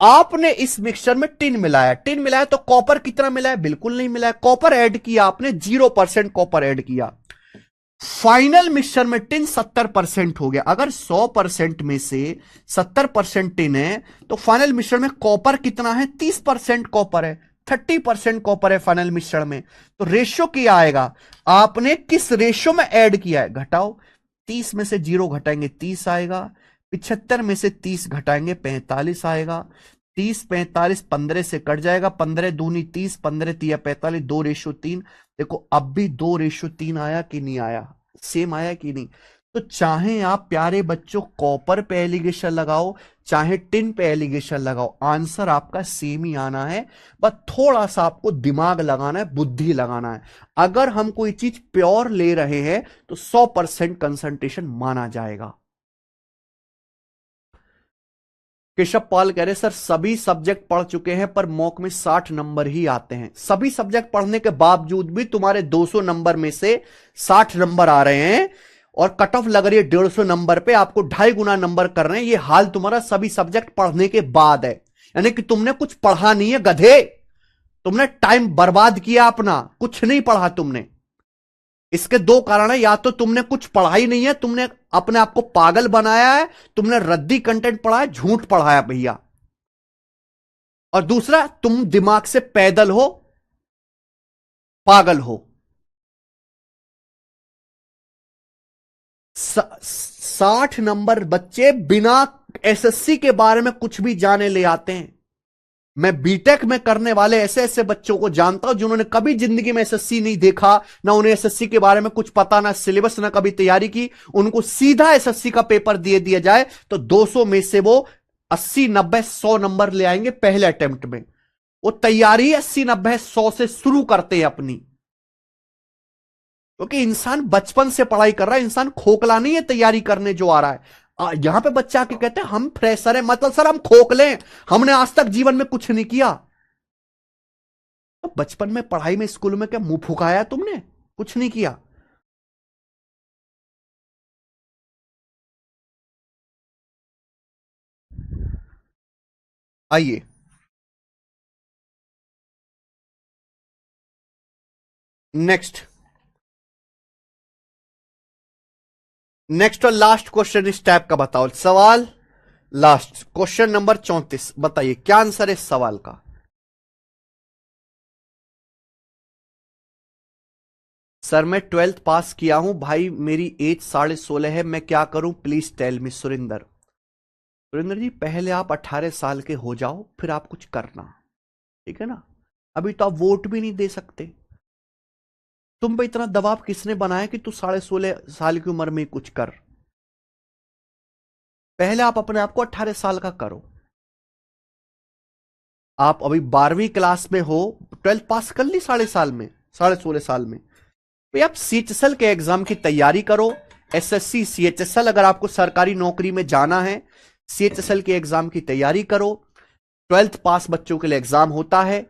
आपने इस मिक्सचर में टिन मिलाया, टिन मिलाया तो कॉपर कितना मिलाया? बिल्कुल नहीं मिलाया। कॉपर ऐड किया आपने, 0% कॉपर ऐड किया। फाइनल मिक्सचर में टिन 70% हो गया। अगर 100% में से 70% टिन है, तो फाइनल मिक्सचर में कॉपर कितना है? 30% कॉपर है, 30% कॉपर है फाइनल मिश्रण में। तो रेशियो क्या आएगा? आपने किस रेशियो में ऐड किया है? घटाओ, 30 में से 0 घटाएंगे 30 आएगा, 75 में से 30 घटाएंगे 45 आएगा, 30 45 15 से कट जाएगा, 15 दूनी 30, 15 तिया 45, 2:3। देखो अब भी 2:3 आया कि नहीं आया? सेम आया कि नहीं? तो चाहे आप प्यारे बच्चों कॉपर पे एलिगेशन लगाओ, चाहे टिन पे एलिगेशन लगाओ, आंसर आपका सेम ही आना है। बस थोड़ा सा आपको दिमाग लगाना है, बुद्धि लगाना है। अगर हम कोई चीज प्योर ले रहे हैं तो 100% कंसंट्रेशन माना जाएगा। केशव पाल कह रहे सर सभी सब्जेक्ट पढ़ चुके हैं पर मॉक में 60 नंबर ही आते हैं। सभी सब्जेक्ट पढ़ने के बावजूद भी तुम्हारे 200 नंबर में से 60 नंबर आ रहे हैं, और कट ऑफ लग रही है 150 नंबर पे, आपको 2.5 गुना नंबर कर रहे हैं। ये हाल तुम्हारा सभी सब्जेक्ट पढ़ने के बाद है, यानी कि तुमने कुछ पढ़ा नहीं है गधे, तुमने टाइम बर्बाद किया अपना, कुछ नहीं पढ़ा तुमने। इसके दो कारण है, या तो तुमने कुछ पढ़ा ही नहीं है, तुमने अपने आप को पागल बनाया है, तुमने रद्दी कंटेंट पढ़ा है, झूठ पढ़ा है भैया। और दूसरा, तुम दिमाग से पैदल हो, पागल हो। 60 नंबर बच्चे बिना एसएससी के बारे में कुछ भी जाने ले आते हैं। मैं बीटेक में करने वाले ऐसे ऐसे बच्चों को जानता हूं जिन्होंने कभी जिंदगी में एसएससी नहीं देखा, ना उन्हें एसएससी के बारे में कुछ पता, ना सिलेबस, ना कभी तैयारी की। उनको सीधा एसएससी का पेपर दे दिया जाए तो 200 में से वो 80, 90, 100 नंबर ले आएंगे पहले अटेम्प्ट में। वो तैयारी 80, 90, 100 से शुरू करते हैं अपनी, क्योंकि इंसान बचपन से पढ़ाई कर रहा है। इंसान खोखला नहीं है तैयारी करने जो आ रहा है। यहां पे बच्चा आके कहते हैं हम फ्रेशर हैं, मतलब सर हम खोखले हैं, हमने आज तक जीवन में कुछ नहीं किया। तो बचपन में पढ़ाई में स्कूल में क्या मुंह फुकाया तुमने? कुछ नहीं किया। आइए नेक्स्ट। नेक्स्ट और लास्ट क्वेश्चन इस टाइप का बताओ सवाल। लास्ट क्वेश्चन नंबर 34, बताइए क्या आंसर है इस सवाल का। सर मैं 12th पास किया हूं भाई, मेरी एज 16.5 है, मैं क्या करूं please tell me. Surendra. Surendra ji, पहले आप 18 साल के हो जाओ, फिर आप कुछ करना, ठीक है ना। अभी तो आप वोट भी नहीं दे सकते। तुम पे इतना दबाव किसने बनाया कि तू 16.5 साल की उम्र में कुछ कर। पहले आप अपने आप को 18 साल का करो। आप अभी 12वीं क्लास में हो, 12th पास कर ली 16.5 में, 16.5 में। तो आप सीएचएसएल के एग्जाम की तैयारी करो। एसएससी, सीएचएसएल, अगर आपको सरकारी नौकरी में जाना है, सीएचएसएल के एग्जाम की तैयारी करो। 12th पास बच्चों के लिए एग्जाम होता है।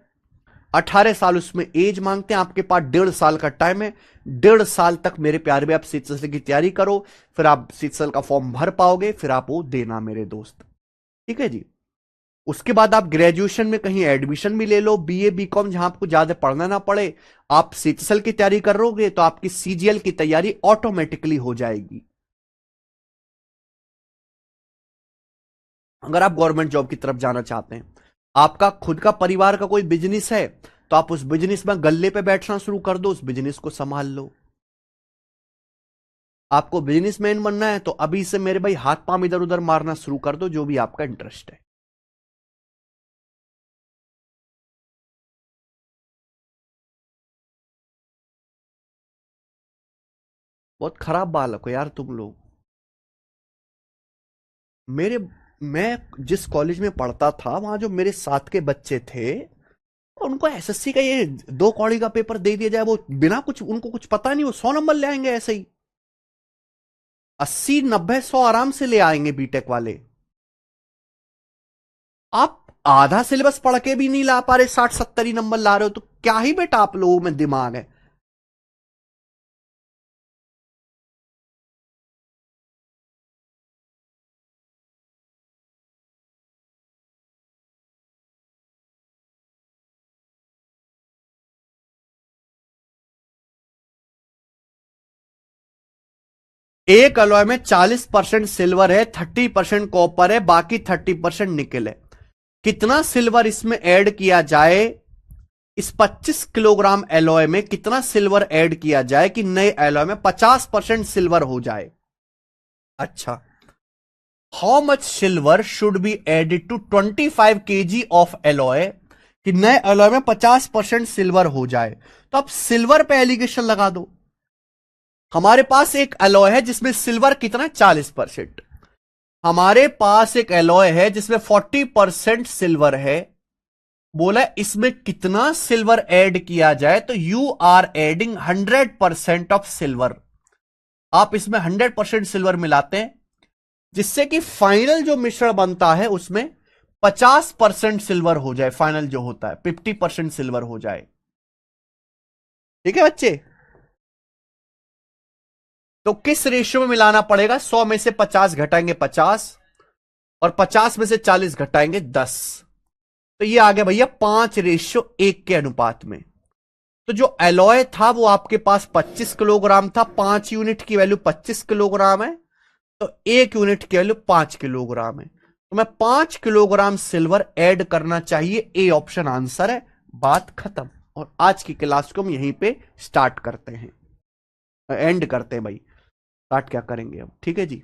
18 साल उसमें एज मांगते हैं, आपके पास 1.5 साल का टाइम है। 1.5 साल तक मेरे प्यारे में आप सीएचएसएल की तैयारी करो, फिर आप सीएचएसएल का फॉर्म भर पाओगे, फिर आप वो देना मेरे दोस्त, ठीक है जी। उसके बाद आप ग्रेजुएशन में कहीं एडमिशन भी ले लो, बीए बीकॉम, जहां आपको ज्यादा पढ़ना ना पड़े। आप सीएचएसएल की तैयारी करोगे तो आपकी सीजीएल की तैयारी ऑटोमेटिकली हो जाएगी। अगर आप गवर्नमेंट जॉब की तरफ जाना चाहते हैं, आपका खुद का परिवार का कोई बिजनेस है, तो आप उस बिजनेस में गल्ले पे बैठना शुरू कर दो, उस बिजनेस को संभाल लो। आपको बिजनेसमैन बनना है तो अभी से मेरे भाई हाथ पांव इधर उधर मारना शुरू कर दो, जो भी आपका इंटरेस्ट है। बहुत खराब बालक हो यार तुम लोग। मेरे मैं जिस कॉलेज में पढ़ता था, वहां जो मेरे साथ के बच्चे थे, उनको एसएससी का ये 2 कौड़ी का पेपर दे दिया जाए, वो बिना कुछ, उनको कुछ पता नहीं, वो 100 नंबर ले आएंगे ऐसे ही। 80, 90, 100 आराम से ले आएंगे बीटेक वाले। आप आधा सिलेबस पढ़ के भी नहीं ला पा रहे, 60, 70 ही नंबर ला रहे हो, तो क्या ही बेटा आप लोगों में दिमाग है। एक अलॉय में 40% सिल्वर है, 30% कॉपर है, बाकी 30% निकल है। कितना सिल्वर इसमें ऐड किया जाए, इस 25 किलोग्राम एलॉय में कितना सिल्वर ऐड किया जाए कि नए एलॉय में 50% सिल्वर हो जाए। अच्छा, how much silver should be added to 25 kg of alloy, कि नए एलॉय में 50% सिल्वर हो जाए। तो आप सिल्वर पे एलिगेशन लगा दो। हमारे पास एक एलॉय है जिसमें सिल्वर कितना है, 40%। हमारे पास एक एलॉय है जिसमें 40% सिल्वर है। बोला इसमें कितना सिल्वर ऐड किया जाए, तो you are adding 100% of silver. आप इसमें 100% सिल्वर मिलाते हैं, जिससे कि फाइनल जो मिश्रण बनता है उसमें 50% सिल्वर हो जाए। फाइनल जो होता है 50% सिल्वर हो जाए। ठीक है बच्चे। तो किस रेशियो में मिलाना पड़ेगा? 100 में से 50 घटाएंगे 50, और 50 में से 40 घटाएंगे 10। तो ये आ गया भैया 5:1 के अनुपात में। तो जो एलॉय था वो आपके पास 25 किलोग्राम था, 5 यूनिट की वैल्यू 25 किलोग्राम है, तो 1 यूनिट की वैल्यू 5 किलोग्राम है। तो मैं 5 किलोग्राम सिल्वर ऐड करना चाहिए, ए ऑप्शन आंसर है। बात खत्म। और आज की क्लास को हम यहीं पे स्टार्ट करते हैं, एंड करते हैं भाई। स्टार्ट क्या करेंगे अब, ठीक है जी।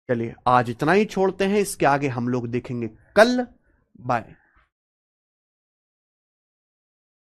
चलिए आज इतना ही छोड़ते हैं, इसके आगे हम लोग देखेंगे कल। बाय।